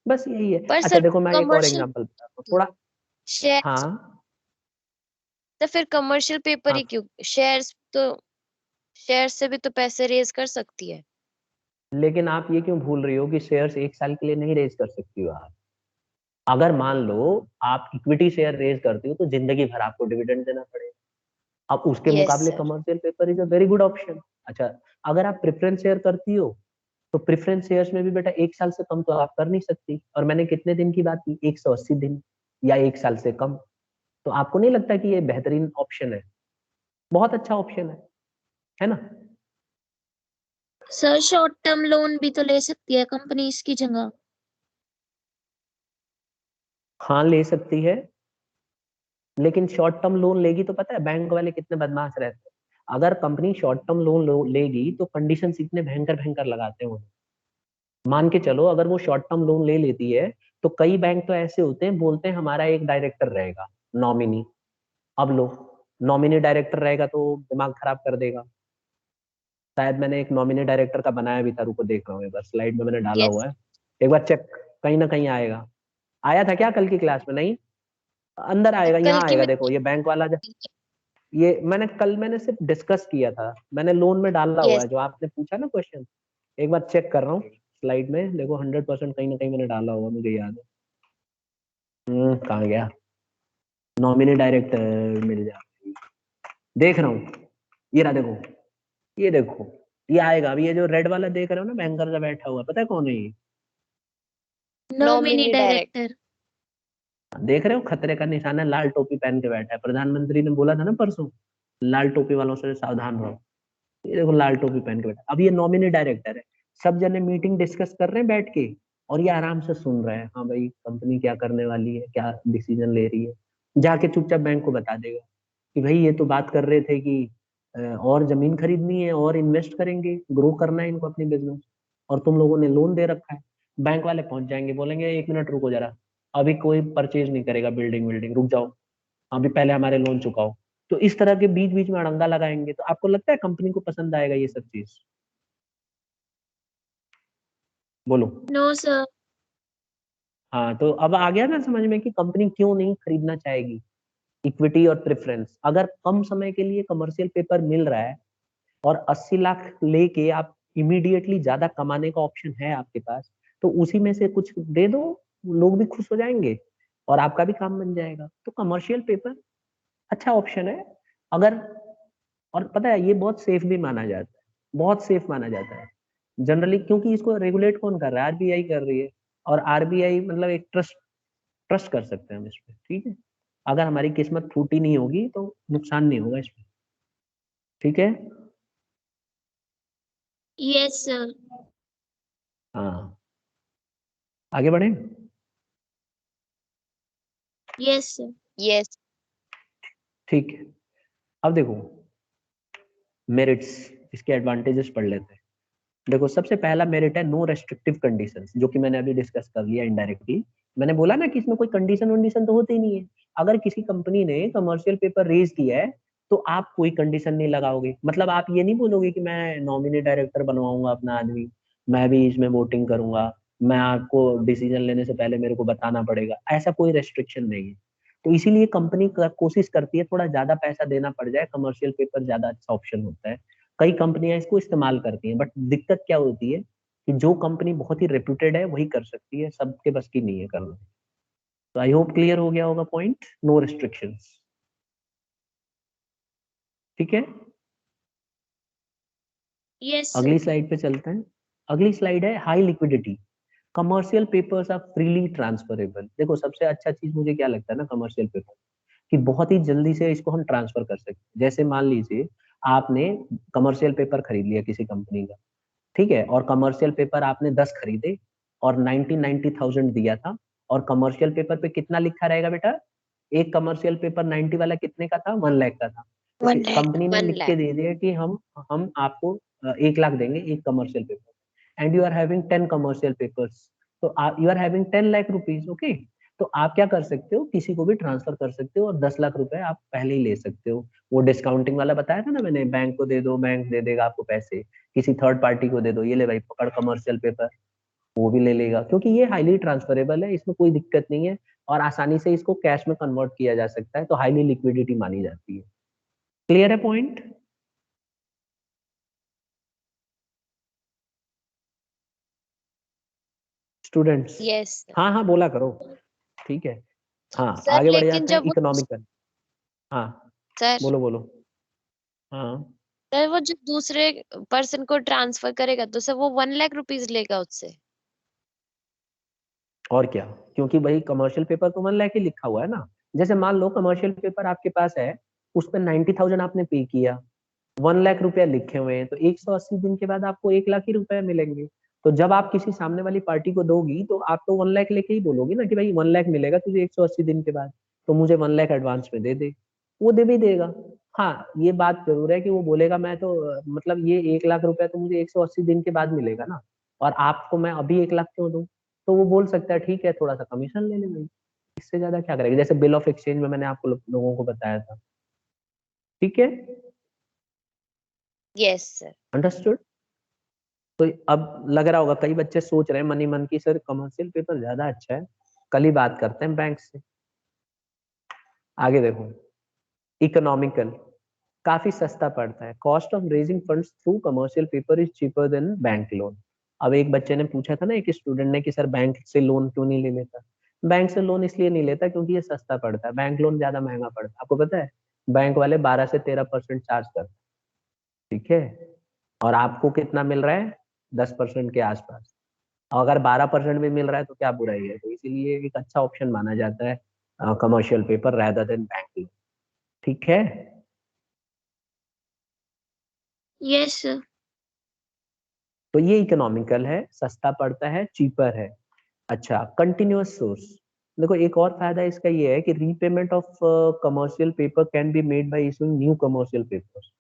बस यही है। पर अच्छा सर देखो, मैं एक और कमर्शियल एग्जांपल बताता हूँ थोड़ा। शेयर, हाँ तो फिर कमर्शियल पेपर ही हाँ, क्यों? शेयर से भी तो पैसे रेज कर सकती है। लेकिन आप ये क्यों भूल रही हो कि शेयर्स 1 साल के लिए नहीं रेज कर सकती हो आप? अगर मान लो आप इक्विटी शेयर रेज करती हो तो जिंदगी भर आपको डिविडेंड देना पड़ेगा। अब उसके यस मुकाबले sir. Commercial paper is a very good option. अच्छा, अगर आप प्रेफरेंस शेयर करती हो तो प्रेफरेंस शेयर्स में भी बेटा 1 साल से कम तो आप कर नहीं सकती। और मैंने कितने दिन की बात की? 180 दिन या 1 साल से कम। तो आपको नहीं लगता कि ये बेहतरीन ऑप्शन है? बहुत अच्छा ऑप्शन है। है ना? सर शॉर्ट टर्म लोन भी तो ले सकती है कंपनी इसकी जगह। हाँ ले सकती है, लेकिन शॉर्ट टर्म लोन लेगी तो पता है बैंक वाले कितने बदमाश रहते हैं। अगर कंपनी शॉर्ट टर्म लोन लेगी तो कंडीशंस इतने भयंकर भयंकर लगाते हैं वो। मान के चलो अगर वो शॉर्ट टर्म लोन ले लेती है तो कई बैंक तो ऐसे होते हैं, बोलते हैं हमारा एक डायरेक्टर रहेगा नॉमिनी। अब लो, नॉमिनी डायरेक्टर रहेगा तो दिमाग खराब कर देगा। शायद मैंने एक नॉमिनी डायरेक्टर का बनाया भी था, रुको देख रहा हूँ एक बार, स्लाइड में मैंने डाला हुआ यस। है, एक बार चेक, कहीं ना कहीं आएगा। आया था क्या कल की क्लास में? नहीं, अंदर आएगा, कल यहाँ की आएगा, में देखो ये बैंक वाला ये मैंने सिर्फ डिस्कस किया था, मैंने लोन में डाला हुआ यस। है जो आपने पूछा ना क्वेश्चन। एक बार चेक कर रहा हूँ स्लाइड में, देखो 100% कहीं ना कहीं मैंने डाला हुआ, मुझे याद है। कहाँ गया? नॉमिनी डायरेक्टर मिल जा, देख रहा हूँ, ये रहा, देखो ये देखो, ये आएगा। अभी ये जो रेड वाला देख रहे हो ना बैंकर का बैठा हुआ, पता है कौन है ये? Nominee nominee direct. डायरेक्टर। देख रहे हो, खतरे का निशान है, लाल टोपी पहन के बैठा है। प्रधानमंत्री ने बोला था ना परसों, लाल टोपी वालों से सावधान रहो। ये देखो लाल टोपी पहन के बैठा। अब ये नॉमिनी डायरेक्टर है, सब जने मीटिंग डिस्कस कर रहे हैं बैठ के, और ये आराम से सुन रहे हैं, हाँ भाई कंपनी क्या करने वाली है, क्या डिसीजन ले रही है। जाके चुपचाप बैंक को बता देगा कि भाई ये तो बात कर रहे थे कि और जमीन खरीदनी है और इन्वेस्ट करेंगे, ग्रो करना है इनको अपनी बिजनेस, और तुम लोगों ने लोन दे रखा है। बैंक वाले पहुंच जाएंगे, बोलेंगे एक मिनट रुको जरा, अभी कोई परचेज नहीं करेगा बिल्डिंग बिल्डिंग, रुक जाओ, अभी पहले हमारे लोन चुकाओ। तो इस तरह के बीच बीच में अड़ंगा लगाएंगे। तो आपको लगता है कंपनी को पसंद आएगा ये सब चीज? बोलो। No sir. हाँ, तो अब आ गया ना समझ में कि कंपनी क्यों नहीं खरीदना चाहेगी। इक्विटी और प्रेफरेंस, अगर कम समय के लिए कमर्शियल पेपर मिल रहा है और 80 लाख लेके आप इमीडिएटली ज्यादा कमाने का ऑप्शन है आपके पास, तो उसी में से कुछ दे दो, लोग भी खुश हो जाएंगे और आपका भी काम बन जाएगा। तो कमर्शियल पेपर अच्छा ऑप्शन है अगर, और पता है ये बहुत सेफ भी माना जाता है, बहुत सेफ माना जाता है जनरली, क्योंकि इसको रेगुलेट कौन कर रहा है? आरबीआई कर रही है। और आरबीआई मतलब एक ट्रस्ट, ट्रस्ट कर सकते हैं हम इसमें, ठीक है। अगर हमारी किस्मत फूटी नहीं होगी तो नुकसान नहीं होगा इसमें, ठीक है। Yes sir. हाँ, आगे बढ़े। Yes sir. यस। ठीक है, अब देखो मेरिट्स, इसके एडवांटेजेस पढ़ लेते हैं। देखो सबसे पहला मेरिट है नो रेस्ट्रिक्टिव कंडीशंस, जो कि मैंने अभी डिस्कस कर लिया इनडायरेक्टली। मैंने बोला ना कि इसमें कोई कंडीशन वंडीशन तो होती ही नहीं है। अगर किसी कंपनी ने कमर्शियल पेपर रेज किया है तो आप कोई कंडीशन नहीं लगाओगे, मतलब आप ये नहीं बोलोगे कि मैं नॉमिनी डायरेक्टर बनवाऊंगा अपना आदमी, मैं भी इसमें वोटिंग करूंगा, मैं आपको डिसीजन लेने से पहले मेरे को बताना पड़ेगा, ऐसा कोई रेस्ट्रिक्शन नहीं है। तो इसीलिए कंपनी कोशिश करती है थोड़ा ज्यादा पैसा देना पड़ जाए, कमर्शियल पेपर ज्यादा अच्छा ऑप्शन होता है। कई कंपनियां इसको इस्तेमाल करती हैं, बट दिक्कत क्या होती है कि जो कंपनी बहुत ही रेप्यूटेड है वही कर सकती है, सबके बस की नहीं है करना। तो आई होप क्लियर हो गया होगा पॉइंट, नो रिस्ट्रिक्शंस, ठीक है। Yes sir. अगली स्लाइड पे चलते हैं। अगली स्लाइड है high liquidity, commercial papers are freely transferable. देखो सबसे अच्छा चीज मुझे क्या लगता है ना कमर्शियल पेपर, कि बहुत ही जल्दी से इसको हम ट्रांसफर कर सकते हैं। जैसे मान लीजिए आपने कमर्शियल पेपर खरीद लिया किसी कंपनी का, ठीक है, और कमर्शियल पेपर आपने 10 खरीदे और 90,000 दिया था, और कमर्शियल पेपर पे कितना लिखा रहेगा बेटा? एक कमर्शियल पेपर 90 वाला कितने का था? 1 लाख का था। तो 1 लाख। कंपनी ने 1 लिख के लाख। दे दिया कि हम आपको 1 लाख देंगे एक commercial paper, and you are having 10 commercial papers, तो you are having 10 lakh rupees, okay. तो आप क्या कर सकते हो, किसी को भी ट्रांसफर कर सकते हो और 10 लाख रुपए आप पहले ही ले सकते हो। वो डिस्काउंटिंग वाला बताया था ना मैंने, बैंक को दे दो, बैंक दे देगा आपको पैसे, किसी थर्ड पार्टी को दे दो, ये ले भाई पकड़ कमर्शियल पेपर, वो भी ले लेगा, क्योंकि ये हाईली ट्रांसफरेबल है, इसमें कोई दिक्कत नहीं है, और आसानी से इसको कैश में कन्वर्ट किया जा सकता है, तो हाईली लिक्विडिटी मानी जाती है। क्लियर है पॉइंट? स्टूडेंट्स, यस हाँ हाँ बोला करो, ठीक है। हाँ सर। आगे बढ़ लेकिन जाते हैं जब वो इकोनॉमिकल। हाँ सर बोलो बोलो। हाँ, सर वो जो दूसरे पर्सन को ट्रांसफर करेगा तो सर वो 1 लाख रुपीज लेगा उससे। और क्या, क्योंकि भाई कमर्शियल पेपर तो 1 लाख ही लिखा हुआ है ना। जैसे मान लो कमर्शियल पेपर आपके पास है, उस पर 90,000 आपने पे किया, 1 लाख रुपया लिखे हुए हैं, तो 180 दिन के बाद आपको 1 लाख ही रुपए मिलेंगे। तो जब आप किसी सामने वाली पार्टी को दोगी तो आप तो 1 लाख लेके ही बोलोगी ना कि भाई 1 लाख मिलेगा तुझे 180 दिन के बाद, तो मुझे 1 लाख एडवांस में दे दे। वो दे भी देगा। हाँ, ये बात जरूर है कि वो बोलेगा मैं तो मतलब ये 1 लाख रुपया तो मुझे 180 दिन के बाद मिलेगा ना, और आपको मैं अभी 1 लाख क्यों दूं? तो वो बोल सकता है ठीक है थोड़ा सा कमीशन ले ले भाई, इससे ज्यादा क्या करेगा? जैसे बिल ऑफ एक्सचेंज में मैंने आपको लोगों को बताया था। ठीक है, यस सर। अंडरस्टूड। तो अब लग रहा होगा कई बच्चे सोच रहे हैं मनी मन की सर कमर्शियल पेपर ज्यादा अच्छा है, कल ही बात करते हैं बैंक से। आगे देखो, इकोनॉमिकल, काफी सस्ता पड़ता है। Cost of raising funds through commercial paper is cheaper than bank loan. अब एक बच्चे ने पूछा था ना, एक स्टूडेंट ने कि सर बैंक से लोन क्यों नहीं ले लेता? बैंक से लोन इसलिए नहीं लेता क्योंकि ये सस्ता पड़ता है, बैंक लोन ज्यादा महंगा पड़ता है। आपको पता है बैंक वाले 12 से 13% चार्ज करते हैं, ठीक है, और आपको कितना मिल रहा है? 10% के आसपास। अगर 12% भी मिल रहा है तो क्या बुराई है? तो इसीलिए एक अच्छा ऑप्शन माना जाता है commercial paper rather than bank loan. ठीक है, यस सर। तो ये इकोनॉमिकल है, सस्ता पड़ता है, चीपर है। अच्छा, कंटिन्यूअस सोर्स, देखो एक और फायदा इसका ये है कि repayment of commercial paper can be made by issuing new commercial papers.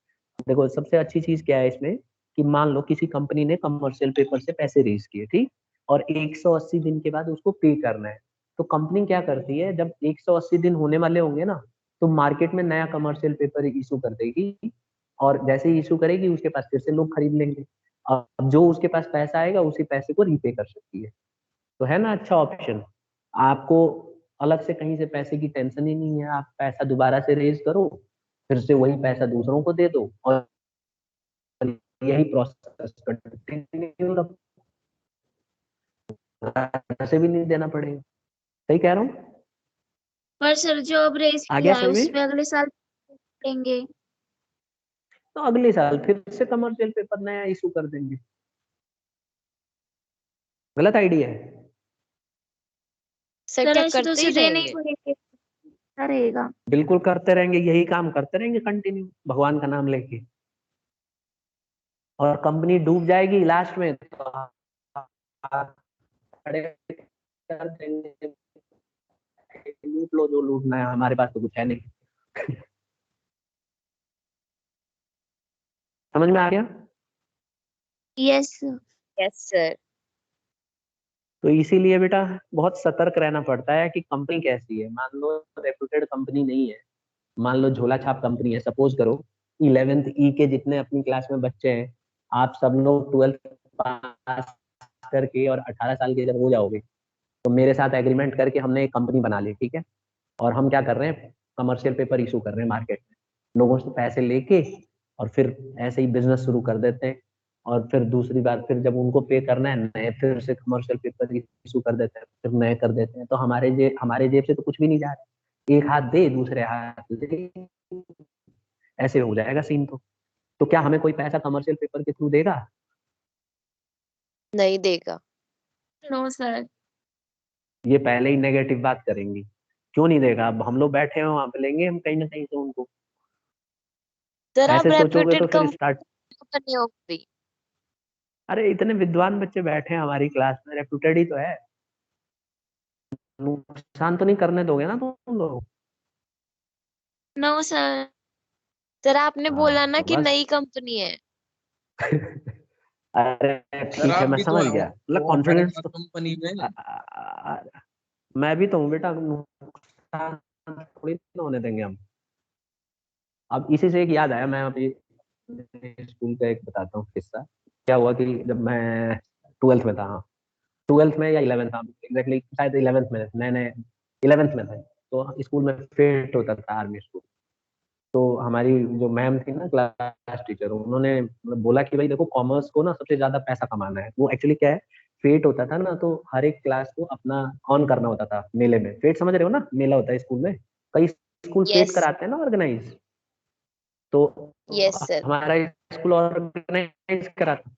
देखो सबसे अच्छी चीज क्या है इसमें कि मान लो किसी कंपनी ने कमर्शियल पेपर से पैसे रेज किए, ठीक, और 180 दिन के बाद उसको पे करना है, तो कंपनी क्या करती है, जब 180 दिन होने वाले होंगे ना, तो मार्केट में नया कमर्शियल पेपर इशू कर देगी, और जैसे ही इशू करेगी उसके पास फिर से लोग खरीद लेंगे। अब जो उसके पास पैसा आएगा उसी पैसे को रीपे कर सकती है। तो है ना अच्छा ऑप्शन, आपको अलग से कहीं से पैसे की टेंशन ही नहीं है, आप पैसा दोबारा से रेज करो, फिर से वही पैसा दूसरों को दे दो, और यही प्रोसेस कंटिन्यू रखो, पैसे भी नहीं देना पड़ेगा। सही कह रहा हूँ? पर सर जो अब रेस आ गया किया है समझ उसमें में? अगले साल देंगे। तो अगले साल फिर से कमर्शियल पेपर नया इशू कर देंगे। गलत आइडिया है। सर सर क्या ऐसे तो करते उसे ही देने ही रहेंगे? पड़ेंगे, अच्छा रहेगा। बिल्कुल करते रहेंगे, यही काम करते रहेंगे कंटिन्यू भगवान का नाम लेके, और कंपनी डूब जाएगी लास्ट में तो आप खड़े कर देंगे, लूट लो जो लूटना है, हमारे पास तो कुछ है नहीं। समझ में आ गया? यस। Yes sir. तो इसीलिए बेटा बहुत सतर्क रहना पड़ता है कि कंपनी कैसी है। मान लो रेप्यूटेड कंपनी नहीं है, मान लो झोला छाप कंपनी है, सपोज करो 11th ई के जितने अपनी क्लास में बच्चे हैं, आप सब लोग 12th पास करके और 18 साल के जब हो जाओगे, तो मेरे साथ एग्रीमेंट करके हमने एक कंपनी बना ली, ठीक है, और हम क्या कर रहे हैं, कमर्शियल पेपर इशू कर रहे हैं मार्केट में, लोगों से पैसे लेके, और फिर ऐसे ही बिजनेस शुरू कर देते हैं, और फिर दूसरी बार फिर जब उनको पे करना है नए फिर से कमर्शियल पेपर इशू कर देते हैं, फिर नए कर देते हैं, तो हमारे जेब से तो कुछ भी नहीं जा रहा, एक हाथ दे दूसरे हाथ ले, ऐसे हो जाएगा सीन। तो क्या हमें कोई पैसा कमर्शियल पेपर के थ्रू देगा? नहीं देगा। No sir. ये पहले ही नेगेटिव बात करेंगी, क्यों नहीं देगा? अब हम लोग बैठे हैं वहां पे लेंगे हम कहीं ना कहीं से उनको। सर आप ऐसे सोचोगे तो रेप्यूटेड फिर स्टार्ट, कंपनी होगी। अरे इतने विद्वान बच्चे बैठे हैं हमारी क्लास में, रेप्यूटेड ही तो है, नुकसान तो नहीं करने दोगे ना तुम लोग? No sir. सर आपने बोला हाँ ना तो कि बस। नई कंपनी है। अरे सर ठीक है, आप मैं भी तो समझ गया, मतलब वो हमारे कॉन्फिडेंस साथ तो कंपनी में। मैं भी तो हूँ बेटा, नुकसान थोड़ी ना होने देंगे हम। अब इसी से एक याद आया, मैं अभी स्कूल का एक बताता हूँ किस्सा। क्या हुआ कि जब मैं 12th में था, हाँ 12th में या 11th, हाँ एग्जैक्टली शायद 11th में, नए नए 11th में था, तो स्कूल में फेस्ट होता था आर्मी स्कूल। तो हमारी जो मैम थी ना क्लास टीचर, उन्होंने मतलब बोला कि भाई देखो कॉमर्स को ना सबसे ज्यादा पैसा कमाना है। वो एक्चुअली क्या है, फेट होता था ना, तो हर एक क्लास को अपना ऑन करना होता था मेले में। फेट समझ रहे हो ना, मेला होता है स्कूल में, कई स्कूल फेट यस। कराते हैं ना ऑर्गेनाइज। तो यस सर। हमारा स्कूल ऑर्गेनाइज करा था,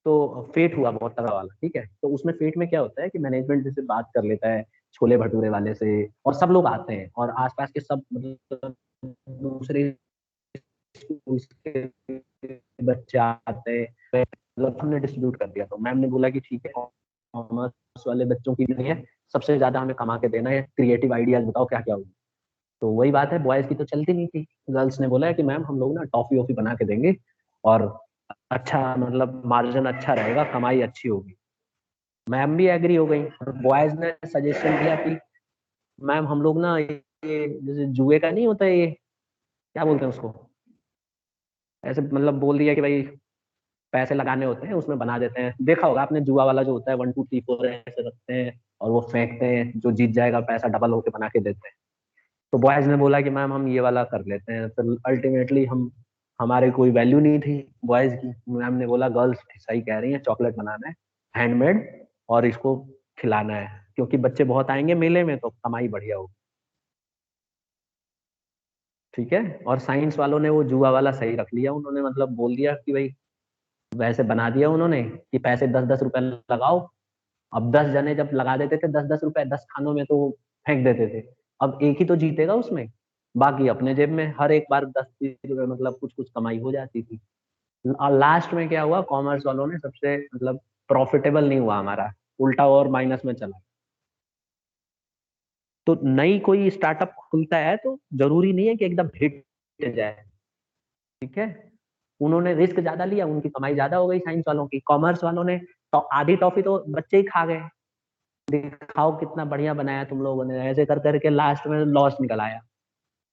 तो फेट हुआ बहुत तगड़ा वाला, ठीक है। तो उसमें फेट में क्या होता है कि मैनेजमेंट जैसे बात कर लेता है छोले भटूरे वाले से, और सब लोग आते हैं, और आसपास के सब मतलब दूसरे स्कूल के बच्चे आते हैं, मतलब हमने डिस्ट्रीब्यूट कर दिया। तो मैम ने बोला कि ठीक है, कॉमर्स वाले बच्चों की नहीं है, सबसे ज्यादा हमें कमा के देना है, क्रिएटिव आइडियाज बताओ क्या क्या होगी। तो वही बात है, बॉयज की तो चलती नहीं थी। गर्ल्स ने बोला है कि मैम हम लोग ना टॉफी वॉफी बना के देंगे और अच्छा मतलब मार्जिन अच्छा रहेगा, कमाई अच्छी होगी। मैम भी एग्री हो गई। बॉयज ने सजेशन दिया कि मैम हम लोग ना ये जैसे जुए का नहीं होता, ये क्या बोलते हैं उसको, ऐसे मतलब बोल दिया कि भाई पैसे लगाने होते हैं उसमें बना देते हैं। देखा होगा आपने जुआ वाला जो होता है, 1 2 3 4 ऐसे रखते हैं और वो फेंकते हैं, जो जीत जाएगा पैसा डबल होके बना के देते हैं। तो बॉयज ने बोला कि मैम हम ये वाला कर लेते हैं। फिर अल्टीमेटली हम हमारे कोई वैल्यू नहीं थी बॉयज की। मैम ने बोला गर्ल्स सही कह रही हैं, चॉकलेट बनाना है हैंडमेड और इसको खिलाना है, क्योंकि बच्चे बहुत आएंगे मेले में तो कमाई बढ़िया होगी। ठीक है। और साइंस वालों ने वो जुआ वाला सही रख लिया, उन्होंने मतलब बोल दिया कि भाई वैसे बना दिया उन्होंने कि पैसे 10 10 रुपए लगाओ। अब 10 जने जब लगा देते थे 10 10 रुपए 10 खानों में, तो वो फेंक देते थे। अब एक ही तो जीतेगा उसमें, बाकी अपने जेब में। हर एक बार 10 20 रुपए मतलब कुछ कुछ कमाई हो जाती थी। और लास्ट में क्या हुआ, कॉमर्स वालों ने सबसे मतलब प्रॉफिटेबल नहीं हुआ हमारा, उल्टा और माइनस में चला। तो नई कोई स्टार्टअप खुलता है तो जरूरी नहीं है कि एकदम हिट जाए। ठीक है। उन्होंने रिस्क ज्यादा लिया, उनकी कमाई ज्यादा हो गई साइंस वालों की। कॉमर्स वालों ने तो आधी टॉफी तो बच्चे ही खा गए, दिखाओ कितना बढ़िया बनाया तुम लोगों ने, ऐसे कर करके लास्ट में लॉस निकल आया।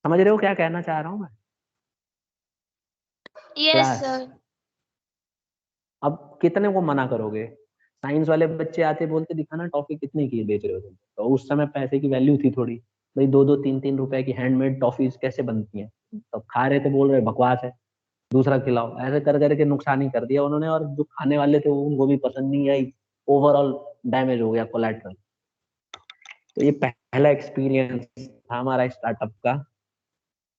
समझ रहे हो क्या कहना चाह रहा हूँ मैं? Yes class, sir. अब कितने को मना करोगे? साइंस वाले बच्चे आते बोलते दिखाना टॉफी कितने की बेच रहे हो तुम। तो उस समय पैसे की वैल्यू थी थोड़ी, भाई 2 2 3 3 रुपए की हैंडमेड टॉफीज कैसे बनती हैं। तो खा रहे थे, बोल रहे बकवास है, दूसरा खिलाओ। ऐसे कर करके नुकसान ही कर दिया उन्होंने, और जो खाने वाले थे उनको भी पसंद नहीं आई। ओवरऑल डैमेज हो गया कोलेटरल। तो ये पहला एक्सपीरियंस था हमारा स्टार्टअप का।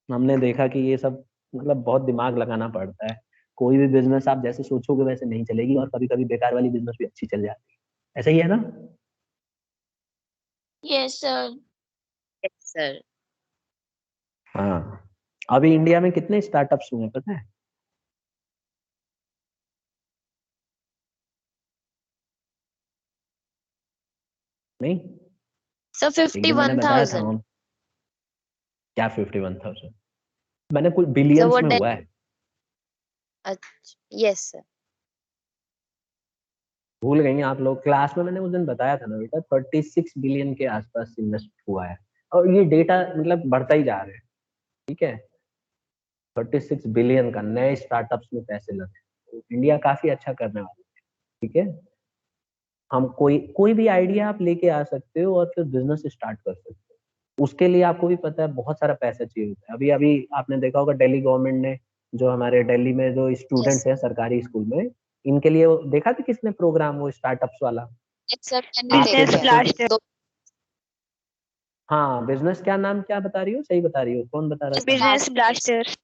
हमने देखा कि ये सब मतलब बहुत दिमाग लगाना पड़ता है। कोई भी बिजनेस आप जैसे सोचोगे वैसे नहीं चलेगी, और कभी कभी बेकार वाली बिजनेस भी अच्छी चल जाती है। ऐसा ही है ना? Yes sir. Yes sir. हाँ। अभी इंडिया में कितने स्टार्टअप्स हुए हैं पता है? नहीं, सर एक दिन मैंने बताया था 51,000। क्या 51,000? मैंने कुछ सर बिलियंस वो में हुआ है। अच्छा, यस सर। भूल गई आप लोग, क्लास में मैंने उस दिन बताया था ना बेटा, 36 बिलियन के आसपास इन्वेस्ट हुआ है। और ये डेटा मतलब बढ़ता ही जा रहा है। ठीक है। 36 बिलियन का नए स्टार्टअप्स में पैसे लगे, तो इंडिया काफी अच्छा करने वाला है। ठीक है। हम कोई कोई भी आइडिया आप लेके आ सकते हो और फिर बिजनेस स्टार्ट कर सकते हो। उसके लिए आपको भी पता है बहुत सारा पैसा चाहिए होता है। अभी अभी आपने देखा होगा दिल्ली गवर्नमेंट ने, जो हमारे दिल्ली में जो यस स्टूडेंट्स हैं सरकारी स्कूल में, इनके लिए देखा था किसने प्रोग्राम, वो स्टार्टअप्स वाला। यस सर, मैंने आपके बिजनेस देखा है। बच्चों की, ब्लास्टर। दो हाँ बिजनेस, क्या नाम क्या बता रही हो, सही बता रही हो, कौन बता रहा था? Business blasters. ब्लास्टर।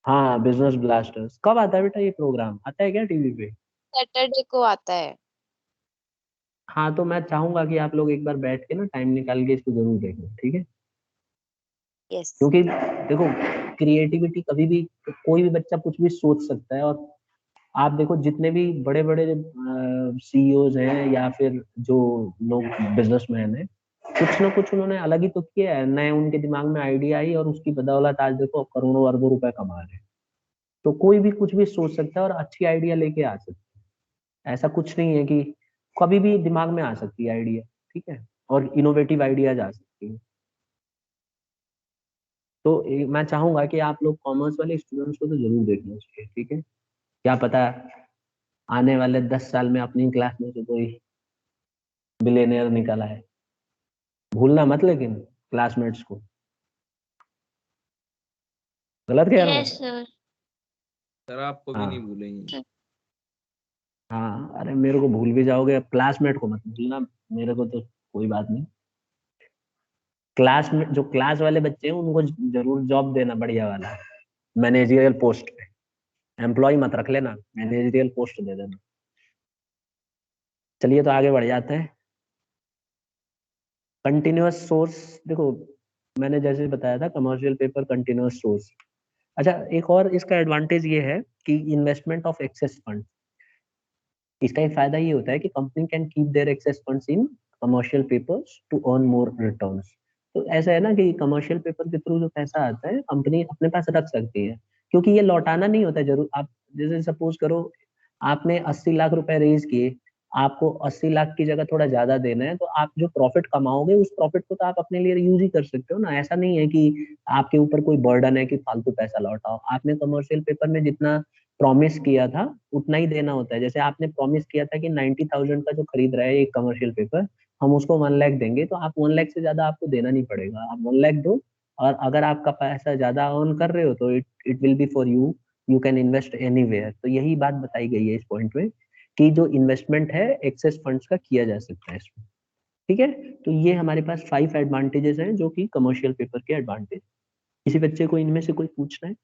हाँ बिजनेस ब्लास्टर्स। कब आता है बेटा ये प्रोग्राम, आता है क्या टीवी पे? सैटरडे को आता है। हाँ तो मैं चाहूंगा कि आप लोग एक बार बैठ के ना टाइम निकाल के इसको जरूर देखें। ठीक है। यस। क्योंकि देखो, क्रिएटिविटी कभी भी कोई भी बच्चा कुछ भी सोच सकता है। और आप देखो जितने भी बड़े बड़े सीईओज हैं या फिर जो लोग बिजनेसमैन हैं, कुछ ना कुछ उन्होंने अलग ही तो किया है, नए उनके दिमाग में आइडिया आई और उसकी बदौलत आज देखो करोड़ों अरबों रुपए कमा रहे हैं। तो कोई भी कुछ भी सोच सकता है और अच्छी आइडिया लेके आ सकता है। ऐसा कुछ नहीं है कि कभी भी दिमाग में आ सकती है आइडिया। ठीक है। और इनोवेटिव आइडियाज आ सकती है। तो मैं चाहूंगा कि आप लोग कॉमर्स वाले स्टूडेंट्स को तो जरूर देखना चाहिए। ठीक है। क्या पता आने वाले 10 साल में अपनी क्लास में से कोई बिलियनियर निकल आए। भूलना मत लेकिन क्लासमेट्स को। गलत कह रहा यस हूँ? सर। सर आपको भी नहीं हाँ। भूलेंगे। हाँ अरे मेरे को भूल भी जाओगे, अब क्लासमेट को मत भूलना। मेरे को तो कोई बात नहीं। क्लास में जो क्लास वाले बच्चे हैं उनको जरूर जॉब देना बढ़िया वाला, मैनेजरियल पोस्ट पे। एम्प्लॉय मत रख लेना, मैनेजरियल पोस्ट दे देना। चलिए तो आगे बढ़ जाते हैं। कंटिन्यूअस सोर्स, देखो मैंने जैसे बताया था कमर्शियल पेपर कंटिन्यूअस सोर्स। अच्छा, एक और इसका एडवांटेज ये है कि इन्वेस्टमेंट ऑफ एक्सेस फंड, इसका एक फायदा ये होता है कि company can keep their excess funds in commercial papers to earn more returns. तो ऐसा है ना कि कमर्शियल पेपर के थ्रू जो पैसा आता है कंपनी अपने पास रख सकती है, क्योंकि ये लौटाना नहीं होता जरूर। आप जैसे सपोज करो आपने 80 लाख रुपए रेज किए, आपको 80 लाख की जगह थोड़ा ज्यादा देना है, तो आप जो प्रॉफिट कमाओगे उस प्रॉफिट को तो आप अपने लिए यूज ही कर सकते हो ना। ऐसा नहीं है कि आपके ऊपर कोई बर्डन है कि फालतू पैसा लौटाओ। आपने कमर्शियल पेपर में जितना प्रॉमिस किया था उतना ही देना होता है। जैसे आपने प्रॉमिस किया था कि 90,000 का जो खरीद रहा है एक कमर्शियल पेपर, हम उसको 1 लाख देंगे, तो आप 1 लाख से ज्यादा आपको देना नहीं पड़ेगा, आप 1 लाख दो। और अगर आपका पैसा ज्यादा अर्न कर रहे हो तो it it will be for you, you can invest anywhere. तो यही बात बताई गई है इस पॉइंट में कि जो इन्वेस्टमेंट है एक्सेस फंड्स का किया जा सकता है इसमें। ठीक है, तो ये हमारे पास 5 एडवांटेजेस हैं जो कि कमर्शियल पेपर के एडवांटेज। किसी बच्चे को इनमें से कोई पूछना है,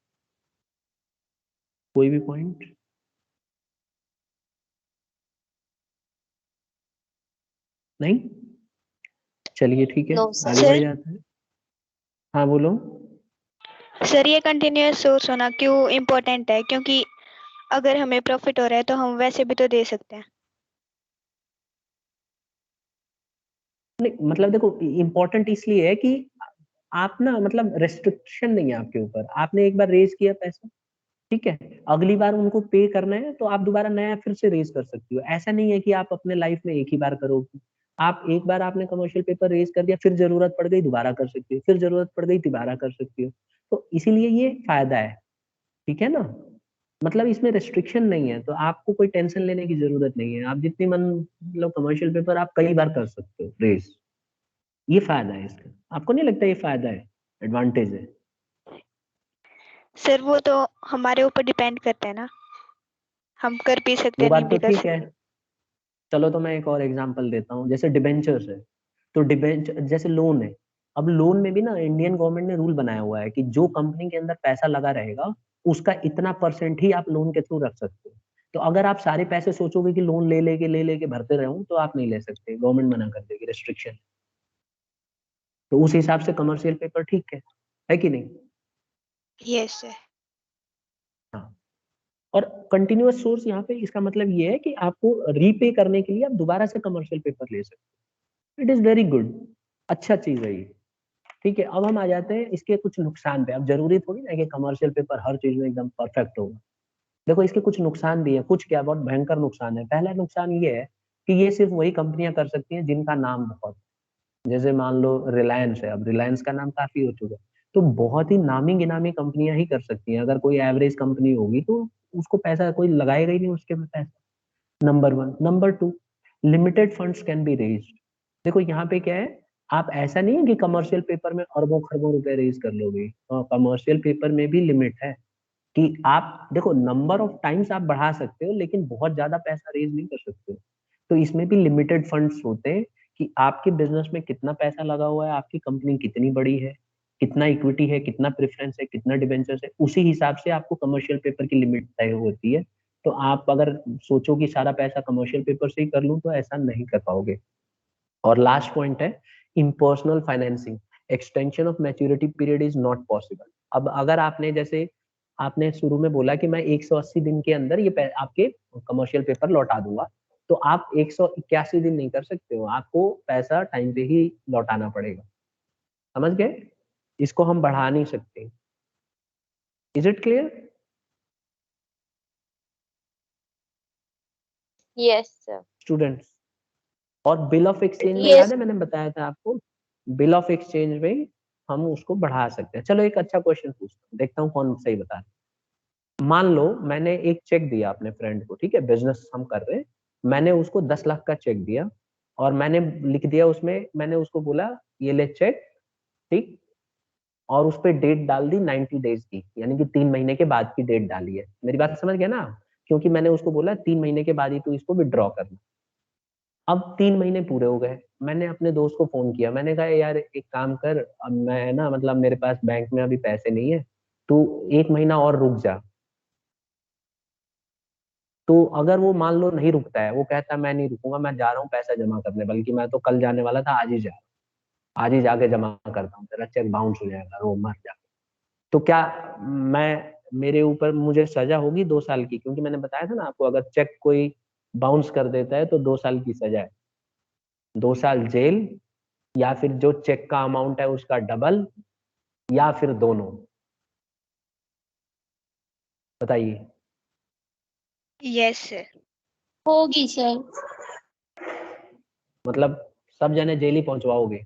कोई भी पॉइंट? नहीं, चलिए ठीक है, नो आगे सर। बढ़ सर जाते हैं। हाँ बोलो। सर ये कंटिन्यूअस सोर्स होना क्यों इम्पोर्टेंट है, क्योंकि अगर हमें प्रॉफिट हो रहा है तो हम वैसे भी तो दे सकते हैं। नहीं मतलब देखो, इम्पोर्टेंट इसलिए है कि आप ना मतलब रेस्ट्रिक्शन नहीं है आपके ऊपर। आपने एक बार रेज किया पैसा, ठीक है, अगली बार उनको पे करना है तो आप दोबारा नया फिर से रेज कर सकती हो। ऐसा नहीं है कि आप अपने लाइफ में एक ही बार करोगे। आप एक बार आपने कमर्शियल पेपर रेज कर दिया, फिर जरूरत पड़ गई दोबारा कर सकती हो, फिर जरूरत पड़ गई दोबारा कर सकती हो। तो इसीलिए ये फायदा है, ठीक है ना। मतलब इसमें रेस्ट्रिक्शन नहीं है, तो आपको कोई टेंशन लेने की जरूरत नहीं है। आप जितनी मन मतलब कमर्शियल पेपर आप कई बार कर सकते हो रेज। ये फायदा है इसका, आपको नहीं लगता ये फायदा है, एडवांटेज है? सर वो तो हमारे ऊपर डिपेंड करता है ना, हम कर भी सकते वो हैं, नहीं बात तो भी कर ठीक है। सकते। चलो तो मैं एक और एग्जांपल देता हूँ, जैसे डिबेंचर्स है। तो डिबेंचर जैसे लोन है, अब लोन में भी ना इंडियन गवर्नमेंट ने रूल बनाया हुआ है कि जो कंपनी के अंदर पैसा लगा रहेगा उसका इतना परसेंट ही आप लोन के थ्रू रख सकते हो। तो अगर आप सारे पैसे सोचोगे कि लोन ले लेके भरते रहूं, तो आप नहीं ले सकते, गवर्नमेंट मना कर देगी, रेस्ट्रिक्शन। तो उस हिसाब से कमर्शियल पेपर ठीक है कि नहीं? Yes sir. हाँ। और कंटिन्यूअस सोर्स यहाँ पे इसका मतलब ये है कि आपको रीपे करने के लिए आप दोबारा से कमर्शियल पेपर ले सकते हो। इट इज वेरी गुड, अच्छा चीज है ये। ठीक है, अब हम आ जाते हैं इसके कुछ नुकसान पे। अब जरूरी थोड़ी ना कि कमर्शियल पेपर हर चीज में एकदम परफेक्ट होगा। देखो इसके कुछ नुकसान भी है, कुछ क्या बहुत भयंकर नुकसान है। पहला नुकसान ये है कि ये सिर्फ वही कंपनियां कर सकती हैं जिनका नाम बहुत, जैसे मान लो रिलायंस है, अब रिलायंस का नाम काफी हो चुका है, तो बहुत ही नामी गिनामी कंपनियां ही कर सकती हैं। अगर कोई एवरेज कंपनी होगी तो उसको पैसा कोई लगाएगा ही नहीं उसके में पैसा, number one. Number two, limited funds can be raised. देखो यहाँ पे क्या है, आप ऐसा नहीं है कि कमर्शियल पेपर में अरबों खरबों रुपए रेज कर लोगे। कमर्शियल पेपर में भी लिमिट है कि आप देखो नंबर ऑफ टाइम्स आप बढ़ा सकते हो लेकिन बहुत ज्यादा पैसा रेज नहीं कर सकते हो। तो इसमें भी लिमिटेड फंड्स होते हैं कि आपके बिजनेस में कितना पैसा लगा हुआ है, आपकी कंपनी कितनी बड़ी है, कितना इक्विटी है, कितना प्रेफरेंस है, कितना डिबेंचर्स है, उसी हिसाब से आपको कमर्शियल पेपर की लिमिट तय होती है। तो आप अगर सोचो कि सारा पैसा कमर्शियल पेपर से ही कर लूं तो ऐसा नहीं कर पाओगे। और लास्ट पॉइंट है impersonal financing, extension of maturity period is not possible. अब अगर आपने जैसे आपने शुरू में बोला कि मैं 180 दिन के अंदर ये आपके कमर्शियल पेपर लौटा दूंगा, तो आप 181 दिन नहीं कर सकते हो, आपको पैसा टाइम पे ही लौटाना पड़ेगा। समझ गए? इसको हम बढ़ा नहीं सकते। Is it clear? Yes sir. Students, और बिल ऑफ एक्सचेंज में याद यस। है मैंने बताया था आपको, बिल ऑफ एक्सचेंज में हम उसको बढ़ा सकते हैं। चलो एक अच्छा क्वेश्चन पूछता हूँ, देखता हूँ कौन सही बता रहा है। मान लो मैंने एक चेक दिया अपने फ्रेंड को, ठीक है, बिजनेस हम कर रहे हैं, मैंने उसको 10 लाख का चेक दिया और मैंने लिख दिया उसमें, मैंने उसको बोला ये ले चेक, ठीक, और उस पर डेट डाल दी 90 डेज की, यानी कि 3 महीने के बाद की डेट डाली है। मेरी बात समझ गया ना? क्योंकि मैंने उसको बोला 3 महीने के बाद ही तू इसको विड्रॉ करना। अब 3 महीने पूरे हो गए, मैंने अपने दोस्त को फोन किया, मैंने कहा यार एक काम कर, अब मैं ना मतलब मेरे पास बैंक में अभी पैसे नहीं है, तू 1 महीना और रुक जा। तो अगर वो मान लो नहीं रुकता है, वो कहता है मैं नहीं रुकूंगा, मैं जा रहा हूँ पैसा जमा करने, बल्कि मैं तो कल जाने वाला था, आज ही जा, आज ही जाके जमा करता हूँ, तेरा चेक बाउंस हो जाएगा, रो मर जा। तो क्या मैं मेरे ऊपर मुझे सजा होगी 2 साल की? क्योंकि मैंने बताया था ना आपको, अगर चेक कोई बाउंस कर देता है तो 2 साल की सजा है। 2 साल जेल, या फिर जो चेक का अमाउंट है उसका डबल, या फिर दोनों। बताइए। Yes sir. होगी सर। मतलब सब जने जेल ही पहुंचवाओगे?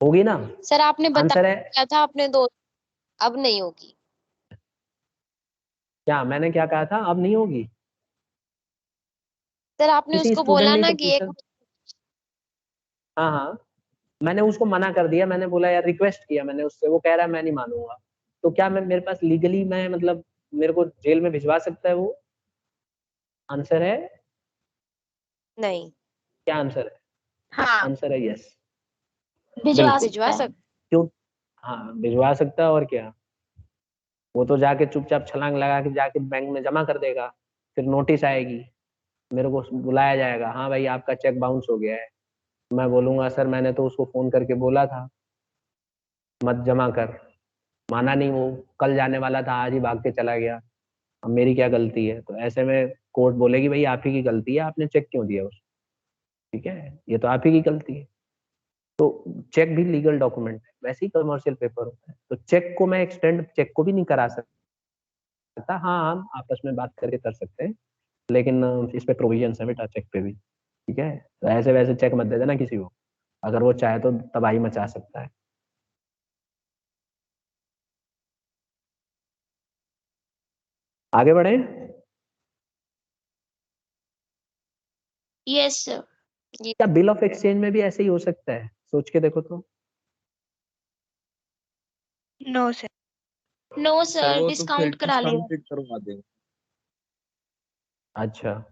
होगी ना? सर आपने आंसर है बताया था आपने दो, अब नहीं होगी। क्या? मैंने क्या कहा था? अब नहीं होगी? सर आपने किसी उसको स्टूडेंट बोला ने ना तो कि पूछा। एक, हाँ हाँ, मैंने उसको मना कर दिया। मैंने बोला यार, रिक्वेस्ट किया मैंने उससे, वो कह रहा है मैं नहीं मानूंगा। तो क्या मैं, मेरे पास लीगली मैं मतलब मेरे को जेल में भिजवा सकता है वो? आंसर है नहीं क्या? आंसर है, हाँ। आंसर है यस। भिजवा बिल्कुल। भिजवा सकता है। सकते। क्यों? हाँ, भिजवा सकता है, और क्या। वो तो जाके चुपचाप छलांग लगा के जाके बैंक में जमा कर देगा। फिर नोटिस आएगी, मेरे को बुलाया जाएगा, हाँ भाई आपका चेक बाउंस हो गया है। मैं बोलूंगा सर मैंने तो उसको फोन करके बोला था मत जमा कर, माना नहीं वो, कल जाने वाला था आज ही भाग के चला गया, अब मेरी क्या गलती है? तो ऐसे में कोर्ट बोलेगी भाई आप ही की गलती है, आपने चेक क्यों दिया उसको? ठीक है, ये तो आप ही की गलती है। तो चेक भी लीगल डॉक्यूमेंट है, वैसे ही कमर्शियल पेपर होता है। तो चेक को मैं एक्सटेंड, चेक को भी नहीं करा सकता। हाँ, हम आपस में बात करके कर सकते हैं, लेकिन इस पे प्रोविजन है बेटा, चेक पे भी। ठीक है, तो ऐसे वैसे चेक मत दे देना किसी को, अगर वो चाहे तो तबाही मचा सकता है। आगे बढ़े। Yes sir. ये क्या बिल ऑफ एक्सचेंज में भी ऐसे ही हो सकता है? सोच के देखो तो। No sir. No sir sir, वो तो फिर डिस्काउंट करा लिया। डिस्काउंटेड करवा देंगे। अच्छा,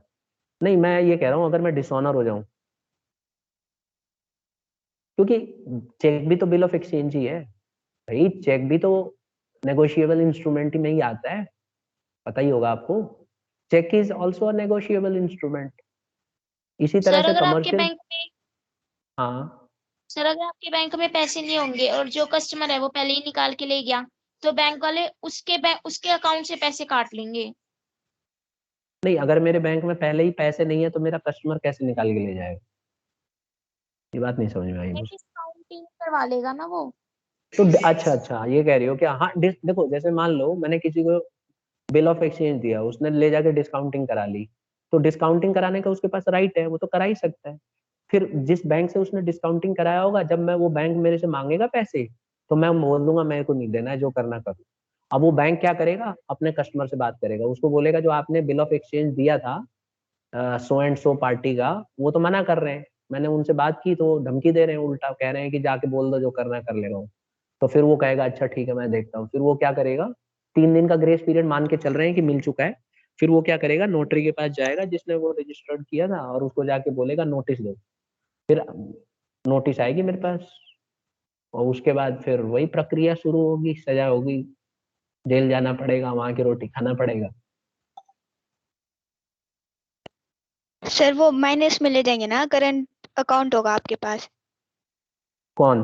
नहीं मैं ये कह रहा हूँ अगर मैं डिसऑनर हो जाऊं, क्योंकि चेक भी तो बिल ऑफ एक्सचेंज ही है भाई, चेक भी तो नेगोशिएबल इंस्ट्रूमेंट में ही आता है, पता ही होगा आपको। Cheque is also a negotiable instrument. इसी तरह सर से अगर आपके कमर्शियल। बैंक में हाँ, सर अगर आपके बैंक में पैसे नहीं होंगे और जो कस्टमर है वो पहले ही निकाल के ले गया, तो बैंक वाले उसके अकाउंट से पैसे काट लेंगे। नहीं अगर मेरे बैंक में पहले ही पैसे नहीं है तो मेरा कस्टमर कैसे निकाल के ले जाएगा? ये बात नहीं समझ में आई मुझे। डिस्काउंटिंग करवा लेगा ना वो। तो अच्छा अच्छा, ये कह रही हो क्या? हाँ, देखो जैसे मान लो मैंने किसी को बिल ऑफ एक्सचेंज दिया, उसने ले जाके डिस्काउंटिंग करा ली, तो डिस्काउंटिंग कराने का उसके पास राइट है, वो तो करा ही सकता है। फिर जिस बैंक से उसने डिस्काउंटिंग कराया होगा, जब मैं वो बैंक मेरे से मांगेगा पैसे, तो मैं बोल दूंगा मेरे को नहीं देना है, जो करना करो। अब वो बैंक क्या करेगा? अपने कस्टमर से बात करेगा, उसको बोलेगा जो आपने बिल ऑफ एक्सचेंज दिया था सो एंड सो पार्टी का, वो तो मना कर रहे हैं, मैंने उनसे बात की तो धमकी दे रहे हैं, उल्टा कह रहे हैं कि जाके बोल दो जो करना है कर ले रहा हूँ। तो फिर वो कहेगा अच्छा ठीक है मैं देखता हूँ। फिर वो क्या करेगा? 3 दिन का ग्रेस पीरियड मान के चल रहे हैं कि मिल चुका है। फिर वो क्या करेगा? नोटरी के पास जाएगा जिसने वो रजिस्टर्ड किया था, और उसको जाके बोलेगा नोटिस दो। फिर नोटिस आएगी मेरे पास, और उसके बाद फिर वही प्रक्रिया शुरू होगी, सजा होगी, जेल जाना पड़ेगा, वहां की रोटी खाना पड़ेगा। सर वो माइनस में ले जाएंगे ना, करंट अकाउंट होगा आपके पास। कौन?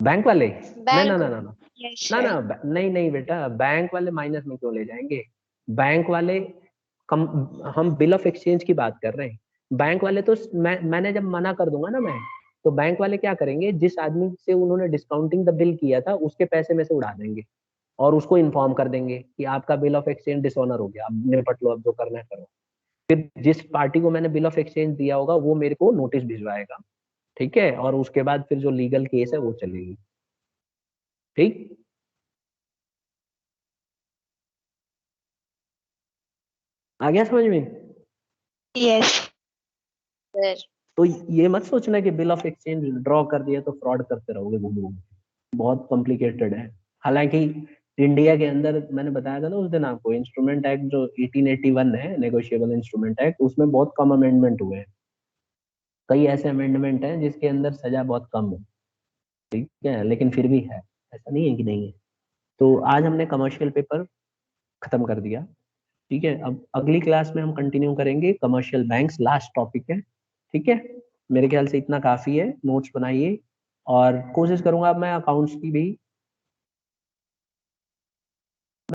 बैंक वाले? नहीं ना बैंक। ना ना ना यस ना सर। ना, नहीं नहीं बेटा, बैंक वाले माइनस में क्यों ले जाएंगे? बैंक वाले कम, हम बिल ऑफ एक्सचेंज की बात कर रहे हैं। बैंक वाले तो मैंने जब मना कर दूंगा ना मैं, तो बैंक वाले क्या करेंगे? जिस आदमी से उन्होंने डिस्काउंटिंग द बिल किया था उसके पैसे में से उड़ा देंगे, और उसको इन्फॉर्म कर देंगे कि आपका बिल ऑफ एक्सचेंज डिसऑनर हो गया, अब निपट लो, अब जो करना है करो। फिर जिस पार्टी को मैंने बिल ऑफ एक्सचेंज दिया होगा वो मेरे को नोटिस भिजवाएगा। ठीक है, और उसके बाद फिर जो लीगल केस है वो चलेगी। ठीक। आ गया समझ में? यस। सर तो ये मत सोचना कि बिल ऑफ एक्सचेंज ड्रॉ कर दिया तो फ्रॉड करते रहोगे घूम घूम के। बहुत कॉम्प्लिकेटेड है। हालांकि इंडिया के अंदर मैंने बताया था ना उस दिन आपको, इंस्ट्रूमेंट एक्ट जो 1881 है, नेगोशिएबल इंस्ट्रूमेंट एक्ट, उसमें बहुत कम अमेंडमेंट हुए हैं। कई ऐसे अमेंडमेंट हैं जिसके अंदर सजा बहुत कम है। ठीक है, लेकिन फिर भी है, ऐसा नहीं है कि नहीं है। तो आज हमने कमर्शियल पेपर खत्म कर दिया। ठीक है, अब अगली क्लास में हम कंटिन्यू करेंगे कमर्शियल बैंक्स, लास्ट टॉपिक है। ठीक है, मेरे ख्याल से इतना काफी है, नोट्स बनाइए, और कोशिश करूंगा मैं अकाउंट्स की भी